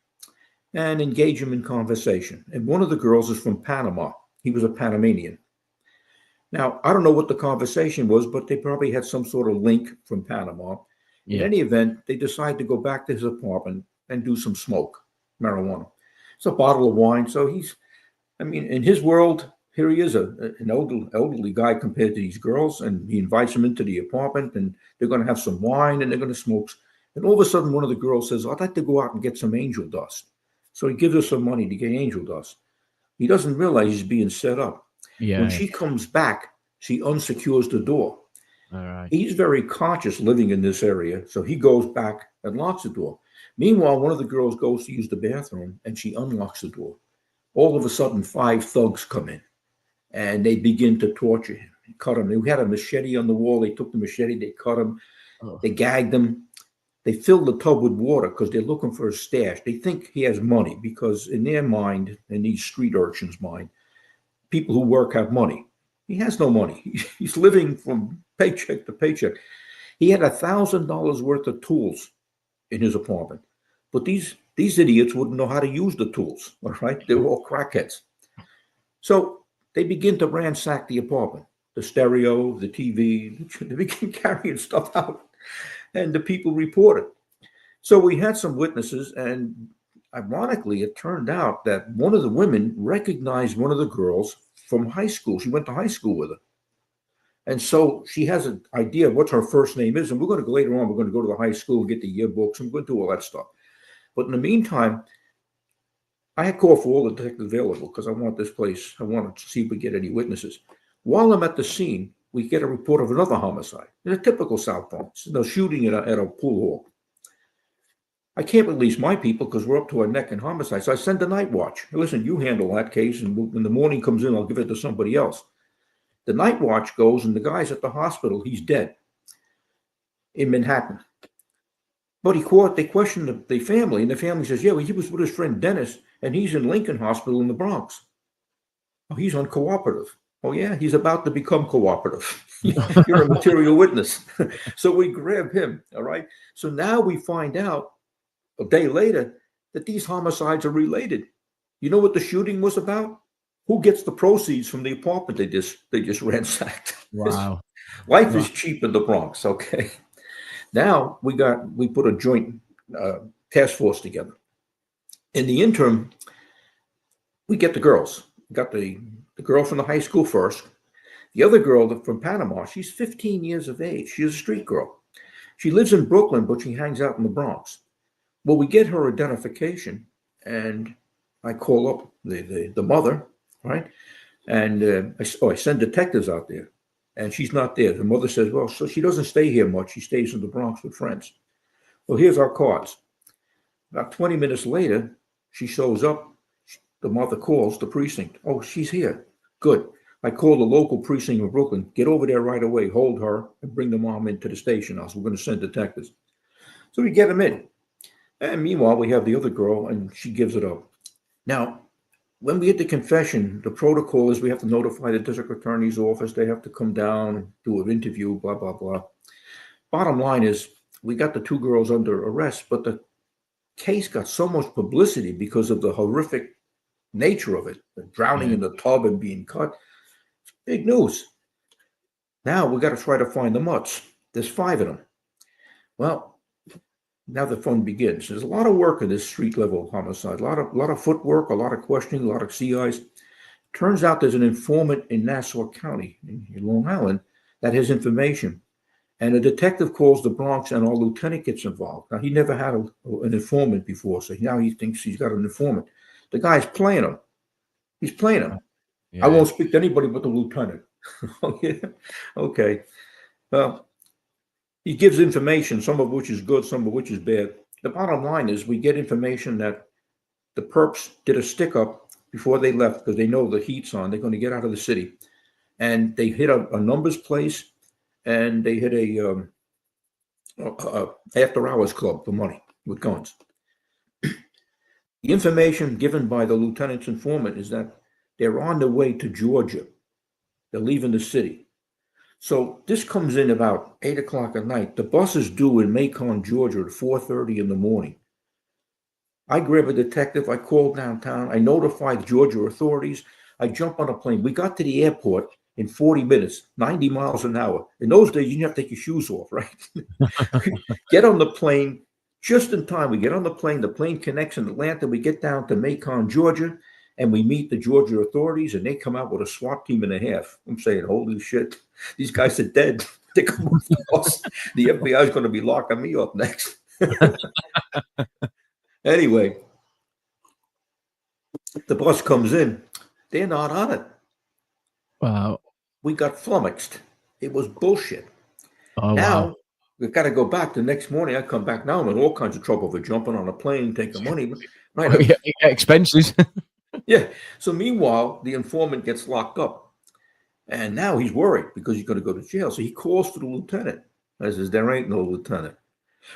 and engage him in conversation. And one of the girls is from Panama. He was a Panamanian. Now, I don't know what the conversation was, but they probably had some sort of link from Panama. In any event, they decide to go back to his apartment and do some smoke, marijuana. It's a bottle of wine. So in his world, here he is, an elderly guy compared to these girls, and he invites them into the apartment, and they're going to have some wine, and they're going to smoke. And all of a sudden, one of the girls says, I'd like to go out and get some angel dust. So he gives her some money to get angel dust. He doesn't realize he's being set up. When she comes back, she unsecures the door. All right. He's very conscious living in this area, so he goes back and locks the door. Meanwhile, one of the girls goes to use the bathroom, and she unlocks the door. All of a sudden, 5 thugs come in, and they begin to torture him, cut him. They had a machete on the wall. They took the machete, they cut him, they gagged him. They filled the tub with water because they're looking for a stash. They think he has money because in their mind, in these street urchins' mind, people who work have money. He has no money. He's living from paycheck to paycheck. He had $1,000 worth of tools in his apartment, but these idiots wouldn't know how to use the tools. All right, they were all crackheads. So they begin to ransack the apartment, the stereo, the TV. They begin carrying stuff out, and the people reported. So we had some witnesses, and ironically, it turned out that one of the women recognized one of the girls from high school. She went to high school with her. And so she has an idea of what her first name is. And we're going to go later on, we're going to go to the high school, get the yearbooks, and we're going to do all that stuff. But in the meantime, I had called for all the detectives available because I want this place, I wanted to see if we get any witnesses. While I'm at the scene, we get a report of another homicide. It's a typical South Bronx. They're shooting at a pool hall. I can't release my people because we're up to our neck in homicide. So I send the night watch. Listen, you handle that case, and when the morning comes in, I'll give it to somebody else. The night watch goes, and the guy's at the hospital. He's dead in Manhattan. But they questioned the family, and the family says, yeah, well, he was with his friend Dennis, and he's in Lincoln Hospital in the Bronx. Oh, he's uncooperative. Oh, yeah, he's about to become cooperative. You're a material witness. So we grab him, all right? So now we find out a day later that these homicides are related. You know what the shooting was about? Who gets the proceeds from the apartment they just ransacked? Wow. Life is cheap in the Bronx, okay? Now we put a joint task force together. In the interim, we get the girls. We got the girl from the high school first. The other girl from Panama, she's 15 years of age. She's a street girl. She lives in Brooklyn, but she hangs out in the Bronx. Well, we get her identification, and I call up the mother, right? And I send detectives out there, and she's not there. The mother says, well, so she doesn't stay here much. She stays in the Bronx with friends. Well, here's our cards. About 20 minutes later, she shows up. The mother calls the precinct. Oh, she's here. Good. I call the local precinct in Brooklyn. Get over there right away. Hold her and bring the mom into the station house. We're going to send detectives. So we get them in. And meanwhile, we have the other girl, and she gives it up. Now, when we get the confession, the protocol is we have to notify the district attorney's office. They have to come down, do an interview, blah, blah, blah. Bottom line is we got the 2 girls under arrest, but the case got so much publicity because of the horrific nature of it, the drowning in the tub and being cut. It's big news. Now we got to try to find the mutts. There's 5 of them. Well, now the fun begins. There's a lot of work in this street level homicide, a lot of footwork, a lot of questioning, a lot of CIs. Turns out there's an informant in Nassau County, in Long Island, that has information. And a detective calls the Bronx and our lieutenant gets involved. Now, he never had an informant before, so now he thinks he's got an informant. The guy's playing him. He's playing him. Yeah. I won't speak to anybody but the lieutenant. Okay. Well, he gives information, some of which is good, some of which is bad. The bottom line is we get information that the perps did a stick up before they left because they know the heat's on. They're going to get out of the city. And they hit a numbers place, and they hit a after hours club for money with guns. The information given by the lieutenant's informant is that they're on their way to Georgia. They're leaving the city. So this comes in about 8 o'clock at night. The bus is due in Macon, Georgia at 4:30 in the morning. I grab a detective. I call downtown. I notify the Georgia authorities. I jump on a plane. We got to the airport in 40 minutes, 90 miles an hour. In those days, you didn't have to take your shoes off, right? Get on the plane just in time. We get on the plane connects in Atlanta. We get down to Macon, Georgia, and we meet the Georgia authorities, and they come out with a SWAT team and a half. I'm saying, holy shit, these guys are dead. They come off the bus. The FBI is going to be locking me up next. Anyway, the bus comes in. They're not on it. Wow. We got flummoxed. It was bullshit. Oh, Now, wow. we've got to go back. The next morning, I come back. Now I'm in all kinds of trouble for jumping on a plane, taking money. Right. Oh, yeah, expenses. Yeah. So meanwhile, the informant gets locked up. And now he's worried because he's going to go to jail. So he calls for the lieutenant. I says, there ain't no lieutenant.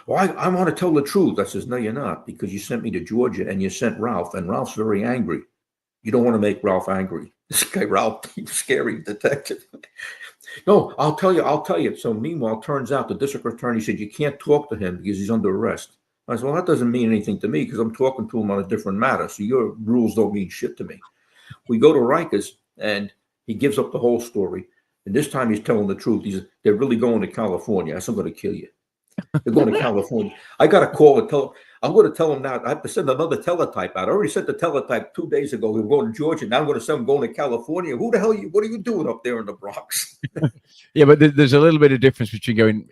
Well, I want to tell the truth. I says, no, you're not, because you sent me to Georgia and you sent Ralph, and Ralph's very angry. You don't want to make Ralph angry. This guy, Ralph, he's a scary detective. No, I'll tell you. So meanwhile, turns out the district attorney said you can't talk to him because he's under arrest. I said, well, that doesn't mean anything to me because I'm talking to him on a different matter. So your rules don't mean shit to me. We go to Rikers, and he gives up the whole story. And this time he's telling the truth. They're really going to California. I said, I'm going to kill you. They're going to California. I got a call and I'm going to tell them now. I have to send another teletype out. I already sent the teletype 2 days ago. We were going to Georgia. Now I'm going to send them going to California. Who the hell what are you doing up there in the Bronx? Yeah, but there's a little bit of difference between going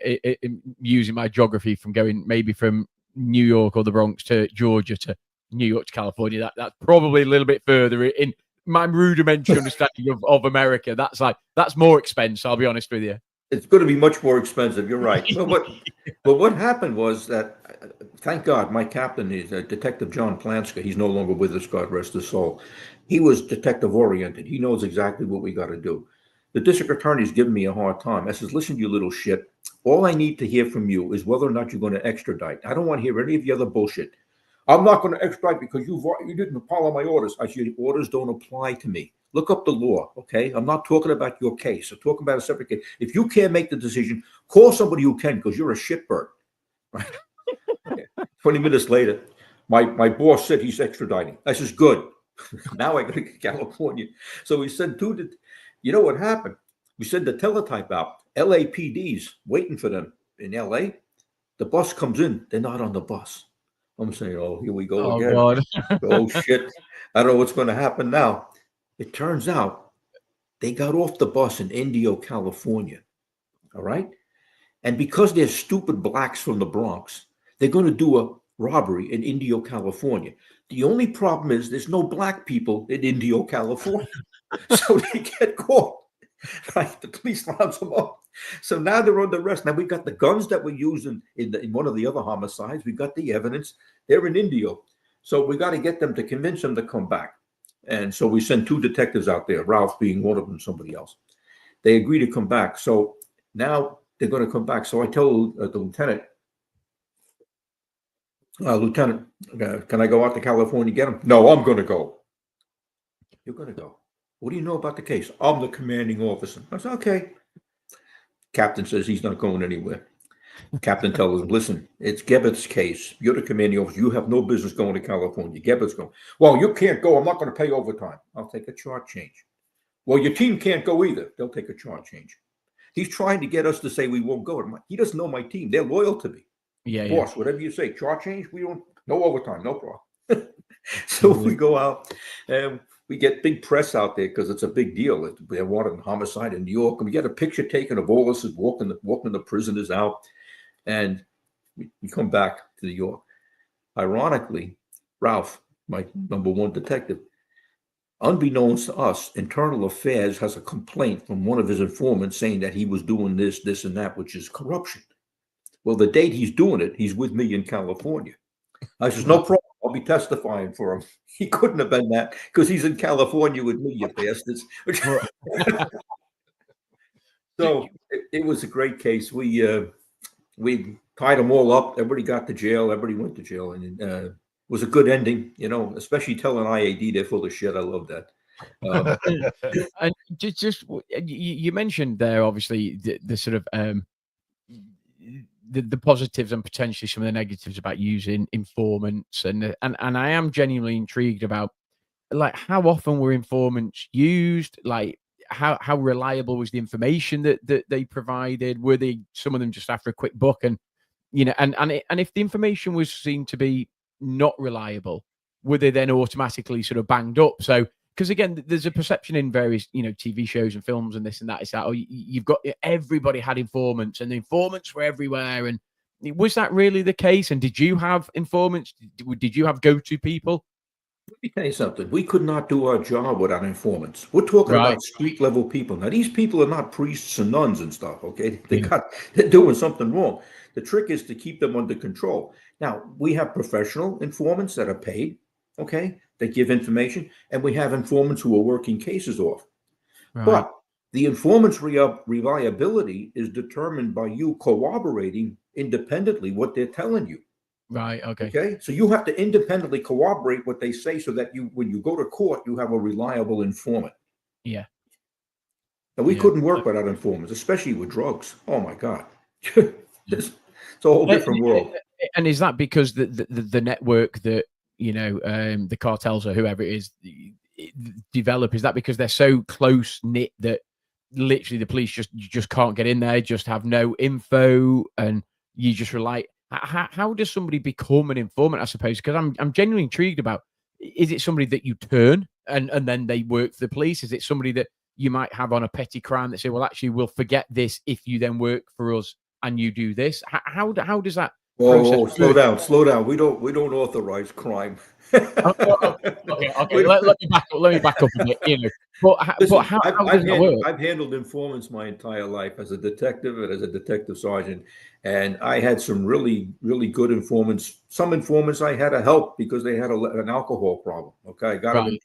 using my geography from going maybe from New York or the Bronx to Georgia to New York to California. That's probably a little bit further in my rudimentary understanding of America. That's more expense. I'll be honest with you. It's going to be much more expensive. You're right. But what happened was that, thank God, my captain is Detective John Planska. He's no longer with us, God rest his soul. He was detective oriented. He knows exactly what we got to do. The district attorney's giving me a hard time. I says, listen, you little shit. All I need to hear from you is whether or not you're going to extradite. I don't want to hear any of the other bullshit. I'm not going to extradite because you didn't follow my orders. I said, orders don't apply to me. Look up the law, okay? I'm not talking about your case. I'm talking about a separate case. If you can't make the decision, call somebody who can, because you're a shitbird. Right? 20 minutes later, my boss said he's extraditing. I says, good. Now I got to get to California. So we sent you know what happened? We sent the teletype out. LAPD's waiting for them in LA. The bus comes in. They're not on the bus. I'm saying, oh, here we go again. God. Oh, shit. I don't know what's going to happen now. It turns out they got off the bus in Indio, California. All right. And because they're stupid blacks from the Bronx, they're going to do a robbery in Indio, California. The only problem is there's no black people in Indio, California. So they get caught. Right. The police rounds them up. So now they're under arrest. Now we got the guns that were used in one of the other homicides. We got the evidence. They're in Indio. So we got to get them to convince them to come back. And so we sent 2 detectives out there, Ralph being one of them, somebody else. They agree to come back. So now they're going to come back. So I tell the lieutenant, can I go out to California and get them? No, I'm going to go. You're going to go. What do you know about the case? I'm the commanding officer. I said, okay. Captain says he's not going anywhere. Captain tells him, listen, it's Geberth's case. You're the commanding officer. You have no business going to California. Geberth's going. Well, you can't go. I'm not going to pay overtime. I'll take a charge change. Well, your team can't go either. They'll take a charge change. He's trying to get us to say we won't go. He doesn't know my team. They're loyal to me. Yeah, Boss, whatever you say, charge change, we don't, no overtime, no problem. So we go out and we get big press out there because it's a big deal. They're wanted homicide in New York. And we get a picture taken of all us walking the prisoners out. And we come back to New York. Ironically, Ralph, my number one detective, unbeknownst to us, Internal Affairs has a complaint from one of his informants saying that he was doing this, and that, which is corruption. Well, the date he's doing it, he's with me in California. I says, no problem. I'll be testifying for him. He couldn't have been that because he's in California with me, you bastards. So it was a great case. We tied them all up. Everybody got to jail. Everybody went to jail. And it was a good ending, you know, especially telling IAD they're full of shit. I love that. And just you mentioned there, obviously, the sort of the positives and potentially some of the negatives about using informants, and I am genuinely intrigued about, like, how often were informants used, like how reliable was the information that they provided? Were they, some of them, just after a quick buck, and you know, and if the information was seen to be not reliable, were they then automatically sort of banged up? So, because again, there's a perception in various, you know, TV shows and films and this and that. It's that, oh, you've got, everybody had informants and the informants were everywhere. And was that really the case? And did you have informants? Did you have go-to people? Let me tell you something. We could not do our job without informants. We're talking about street level people. Now, these people are not priests and nuns and stuff, okay? They're doing something wrong. The trick is to keep them under control. Now, we have professional informants that are paid, okay? That give information, and we have informants who are working cases off. Right. But the informant's reliability is determined by you corroborating independently what they're telling you. Right. Okay. Okay. So you have to independently corroborate what they say, so that you, when you go to court, you have a reliable informant. Yeah. And we couldn't work without informants, especially with drugs. Oh my God. It's a whole different world. And is that because the network that, you know, the cartels or whoever it is develop, is that because they're so close knit that literally the police just can't get in there, just have no info, and you just rely? How does somebody become an informant, I suppose? Because I'm genuinely intrigued about, is it somebody that you turn and then they work for the police? Is it somebody that you might have on a petty crime that say, well, actually, we'll forget this if you then work for us and you do this? How does that? Oh, slow down. We don't authorize crime. Okay. Let me back up a bit. You know, but how does that work? I've handled informants my entire life as a detective and as a detective sergeant, and I had some really, really good informants. Some informants I had to help because they had an alcohol problem. Okay, I got them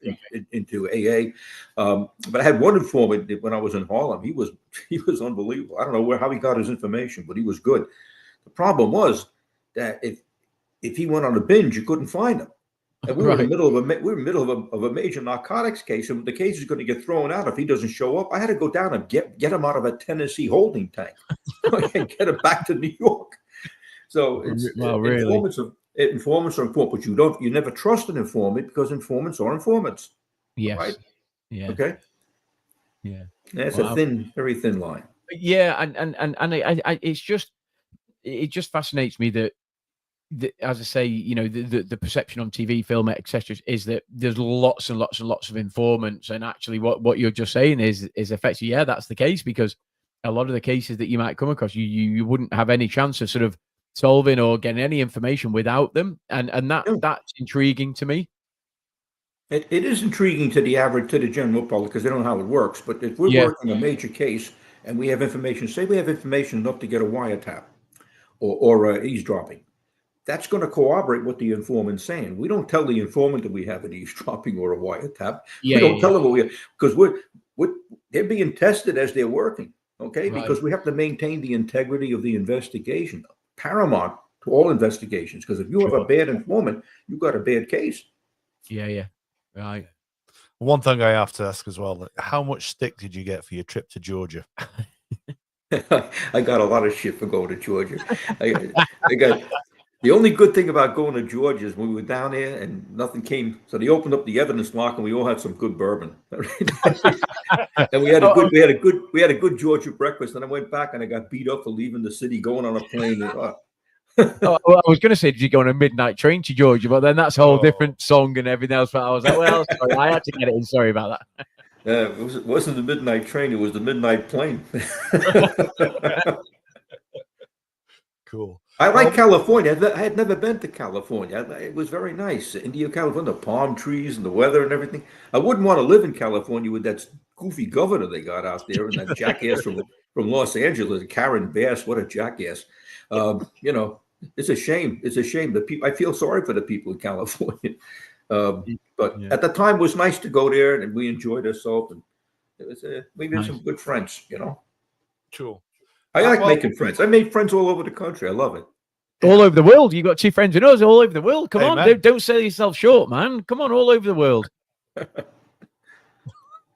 into AA, but I had one informant when I was in Harlem. He was unbelievable. I don't know how he got his information, but he was good. The problem was that if he went on a binge, you couldn't find him. And we were in the middle of a major narcotics case, and the case is going to get thrown out if he doesn't show up. I had to go down and get him out of a Tennessee holding tank and get him back to New York. So informants are important, but you never trust an informant, because informants are informants. Yes. Right? Yeah. Okay. Yeah. That's a very thin line. Yeah, and it just fascinates me that, as I say, you know, the perception on TV, film, etc., is that there's lots and lots and lots of informants, and actually, what you're just saying is effectively, yeah, that's the case, because a lot of the cases that you might come across, you wouldn't have any chance of sort of solving or getting any information without them, and that's intriguing to me. It is intriguing to the general public, because they don't know how it works. But if we're working a major case and we have information, say we have information enough to get a wiretap or eavesdropping, that's going to corroborate what the informant's saying. We don't tell the informant that we have an eavesdropping or a wiretap. We don't tell them what we have, because they're being tested as they're working. Okay, because we have to maintain the integrity of the investigation, paramount to all investigations. Because if you have a bad informant, you've got a bad case. Yeah, right. One thing I have to ask as well: how much stick did you get for your trip to Georgia? I got a lot of shit for going to Georgia. I got the only good thing about going to Georgia is when we were down there and nothing came. So they opened up the evidence lock and we all had some good bourbon. And we had a good Georgia breakfast. And I went back and I got beat up for leaving the city, going on a plane. And, Well, I was going to say, did you go on a midnight train to Georgia? But then that's a whole different song and everything else. But I was like, well, sorry, I had to get it in. Sorry about that. it wasn't the midnight train. It was the midnight plane. Cool. I like California. I had never been to California. It was very nice. India, California, the palm trees and the weather and everything. I wouldn't want to live in California with that goofy governor they got out there and that jackass from Los Angeles, Karen Bass. What a jackass. You know, it's a shame. It's a shame. I feel sorry for the people in California. But at the time, it was nice to go there and we enjoyed ourselves. And it was, we made some good friends, you know. Cool. I like making friends. I made friends all over the country. I love it. All over the world. You got 2 friends in us all over the world. Come on, man. don't sell yourself short, man. Come on, all over the world.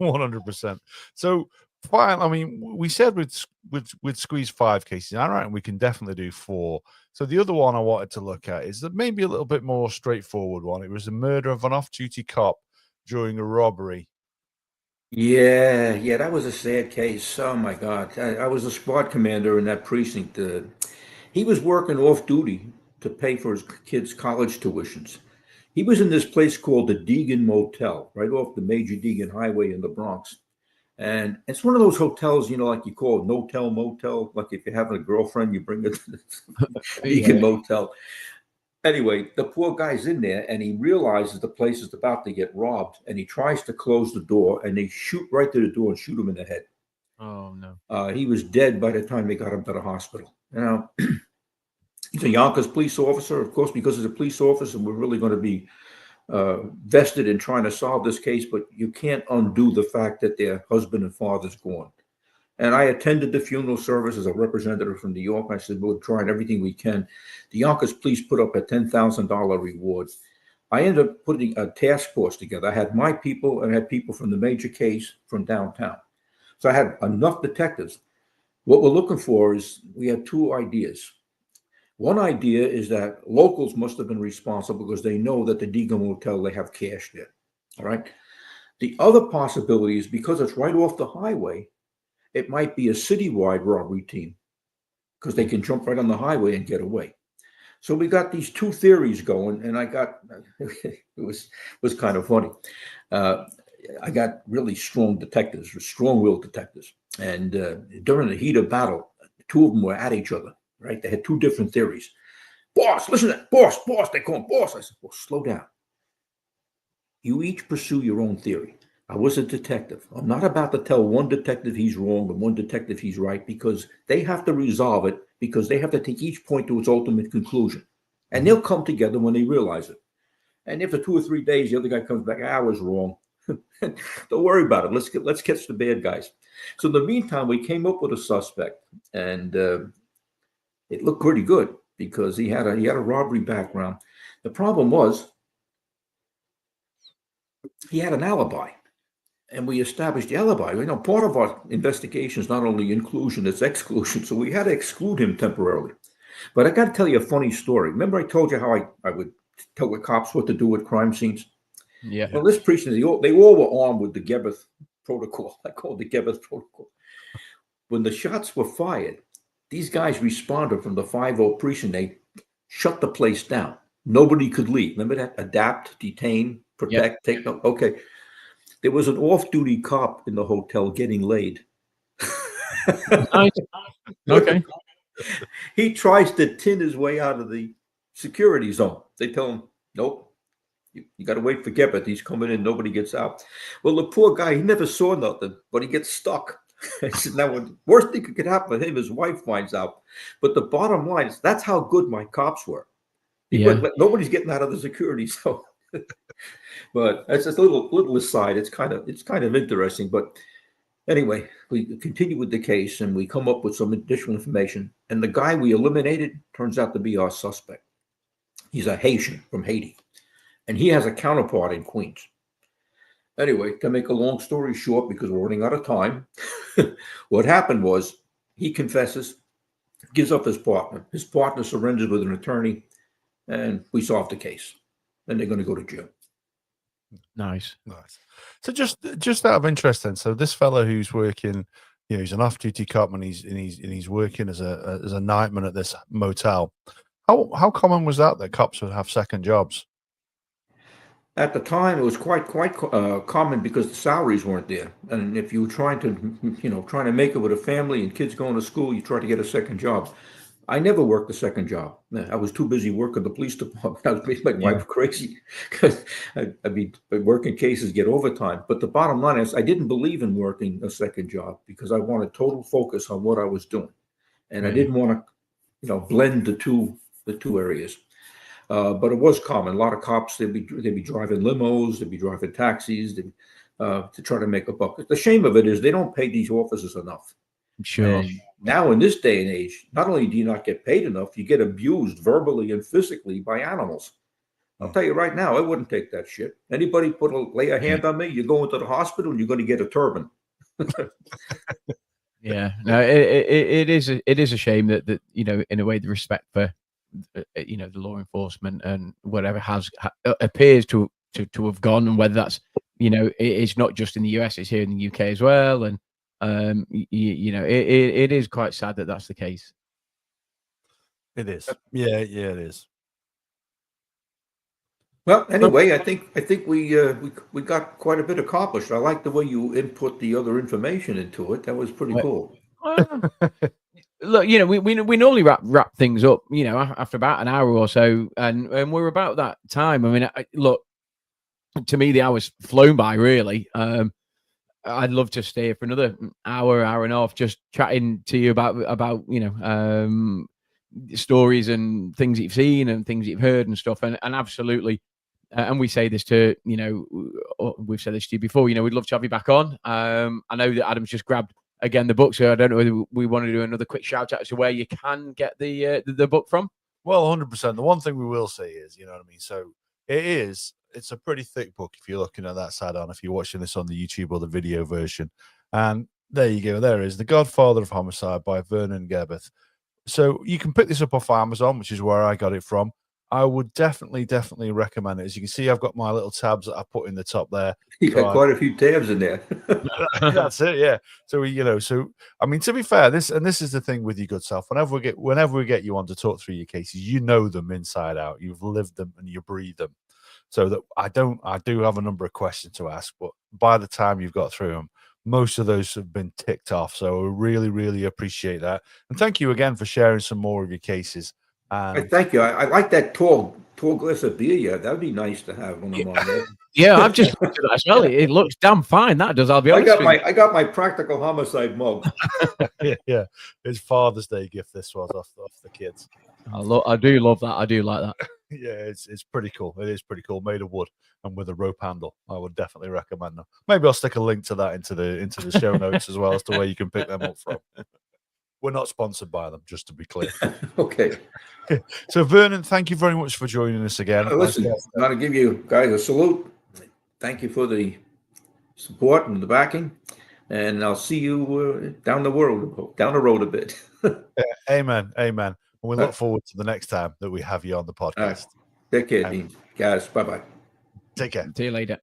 100%. So, fine. I mean, we said we'd squeeze 5 cases. All right, and we can definitely do 4. So the other one I wanted to look at is that maybe a little bit more straightforward one. It was the murder of an off-duty cop during a robbery. Yeah, that was a sad case. Oh my God. I was a squad commander in that precinct. He was working off duty to pay for his kids' college tuitions. He was in this place called the Deegan Motel, right off the major Deegan Highway in the Bronx. And it's one of those hotels, you know, like you call it no-tell motel. Like if you're having a girlfriend, you bring her to the Deegan Motel. Anyway, the poor guy's in there and he realizes the place is about to get robbed and he tries to close the door and they shoot right through the door and shoot him in the head. Oh, no. He was dead by the time they got him to the hospital. Now, he's a Yonkers police officer, of course, because he's a police officer, we're really going to be vested in trying to solve this case, but you can't undo the fact that their husband and father's gone. And I attended the funeral service as a representative from New York. I said, we're trying everything we can. The Yonkers police put up a $10,000 reward. I ended up putting a task force together. I had my people and I had people from the major case from downtown. So I had enough detectives. What we're looking for is we had 2 ideas. One idea is that locals must have been responsible because they know that the Deegan Motel, they have cash there. All right. The other possibility is because it's right off the highway, it might be a citywide robbery team because they can jump right on the highway and get away. So we got these 2 theories going, and I got it was kind of funny. I got really strong detectives, strong-willed detectives, and during the heat of battle, 2 of them were at each other. Right? They had 2 different theories. Boss, listen to that. Boss. They call him boss. I said, well, slow down. You each pursue your own theory. I was a detective. I'm not about to tell one detective he's wrong and one detective he's right because they have to resolve it because they have to take each point to its ultimate conclusion. And they'll come together when they realize it. And after 2 or 3 days, the other guy comes back, I was wrong. Don't worry about it. Let's catch the bad guys. So in the meantime, we came up with a suspect, and it looked pretty good because he had a robbery background. The problem was he had an alibi. And we established the alibi. You know, part of our investigation is not only inclusion, it's exclusion. So we had to exclude him temporarily. But I got to tell you a funny story. Remember I told you how I would tell the cops what to do with crime scenes? Yeah. Well, this precinct, they all were armed with the Geberth protocol. I call it the Geberth protocol. When the shots were fired, these guys responded from the 5-0 precinct. They shut the place down. Nobody could leave. Remember that? Adapt, detain, protect, take no. Okay. There was an off-duty cop in the hotel getting laid. Nice. Okay. He tries to tin his way out of the security zone. They tell him, nope, you got to wait for Geberth. He's coming in. Nobody gets out. Well, the poor guy, he never saw nothing, but he gets stuck. Now, the worst thing that could happen to him, his wife finds out. But the bottom line is that's how good my cops were. Nobody's getting out of the security zone. But that's just a little aside. It's kind of interesting. But anyway, we continue with the case and we come up with some additional information. And the guy we eliminated turns out to be our suspect. He's a Haitian from Haiti, and he has a counterpart in Queens. Anyway, to make a long story short, because we're running out of time, what happened was he confesses, gives up his partner. His partner surrenders with an attorney, and we solved the case. And they're going to go to jail. Nice. So just out of interest, then, so this fellow who's working, he's an off-duty cop, and he's working as a nightman at this motel. How common was that cops would have second jobs? At the time, it was quite common because the salaries weren't there, and if you were trying to make it with a family and kids going to school, you try to get a second job. I never worked a second job. I was too busy working the police department. I was making my wife crazy because I'd be working cases, get overtime. But the bottom line is, I didn't believe in working a second job because I wanted total focus on what I was doing, and I didn't want to, blend the two areas. But it was common. A lot of cops, they'd be driving limos, they'd be driving taxis to try to make a buck. The shame of it is they don't pay these officers enough. Sure. And now in this day and age, not only do you not get paid enough, you get abused verbally and physically by animals. I'll tell you right now, I wouldn't take that shit. Anybody lay a hand on me, you go into the hospital and you're going to get a turban. Yeah, no, it is a shame that in a way, the respect for the law enforcement and whatever appears to have gone, and whether that's it's not just in the US, it's here in the UK as well, and it is quite sad that that's the case. It is. Yeah, it is. Well, anyway, I think we got quite a bit accomplished. I like the way you input the other information into it. That was pretty cool. Look, we normally wrap things up, after about an hour or so, and we're about that time. I mean, look, to me, the hour's flown by, really. I'd love to stay for another hour and a half, just chatting to you about stories and things that you've seen and things that you've heard and stuff, and absolutely. And we say this to, we've said this to you before, we'd love to have you back on. I know that Adam's just grabbed, again, the book, so I don't know whether we want to do another quick shout out to where you can get the book from. Well, 100%. The one thing we will say is, you know what I mean? So it's a pretty thick book if you're looking at that side on, if you're watching this on the YouTube or the video version. And there you go. There is The Godfather of Homicide by Vernon Geberth. So you can pick this up off Amazon, which is where I got it from. I would definitely recommend it. As you can see, I've got my little tabs that I put in the top there. You got quite a few tabs in there. That's it, yeah. So I mean, to be fair, this is the thing with your good self. Whenever we get you on to talk through your cases, you know them inside out. You've lived them and you breathe them. So that I do have a number of questions to ask, but by the time you've got through them, most of those have been ticked off. So I really appreciate that. And thank you again for sharing some more of your cases. Thank you. I like that tall glass of beer. Yeah, that'd be nice to have when I'm on there. Yeah, I've just looked at that as well. It looks damn fine. That does. I'll be honest. I got my practical homicide mug. yeah. It's Father's Day gift. This was off the kids. I do love that. I do like that. Yeah, it's pretty cool. It is pretty cool. Made of wood and with a rope handle. I would definitely recommend them. Maybe I'll stick a link to that into the show notes as well as to where you can pick them up from. We're not sponsored by them, just to be clear. Okay. So, Vernon, thank you very much for joining us again. Listen, I want to give you guys a salute. Thank you for the support and the backing. And I'll see you down the road a bit. Amen. And we look forward to the next time that we have you on the podcast. Take care, Dean. Guys, bye-bye. Take care. See you later.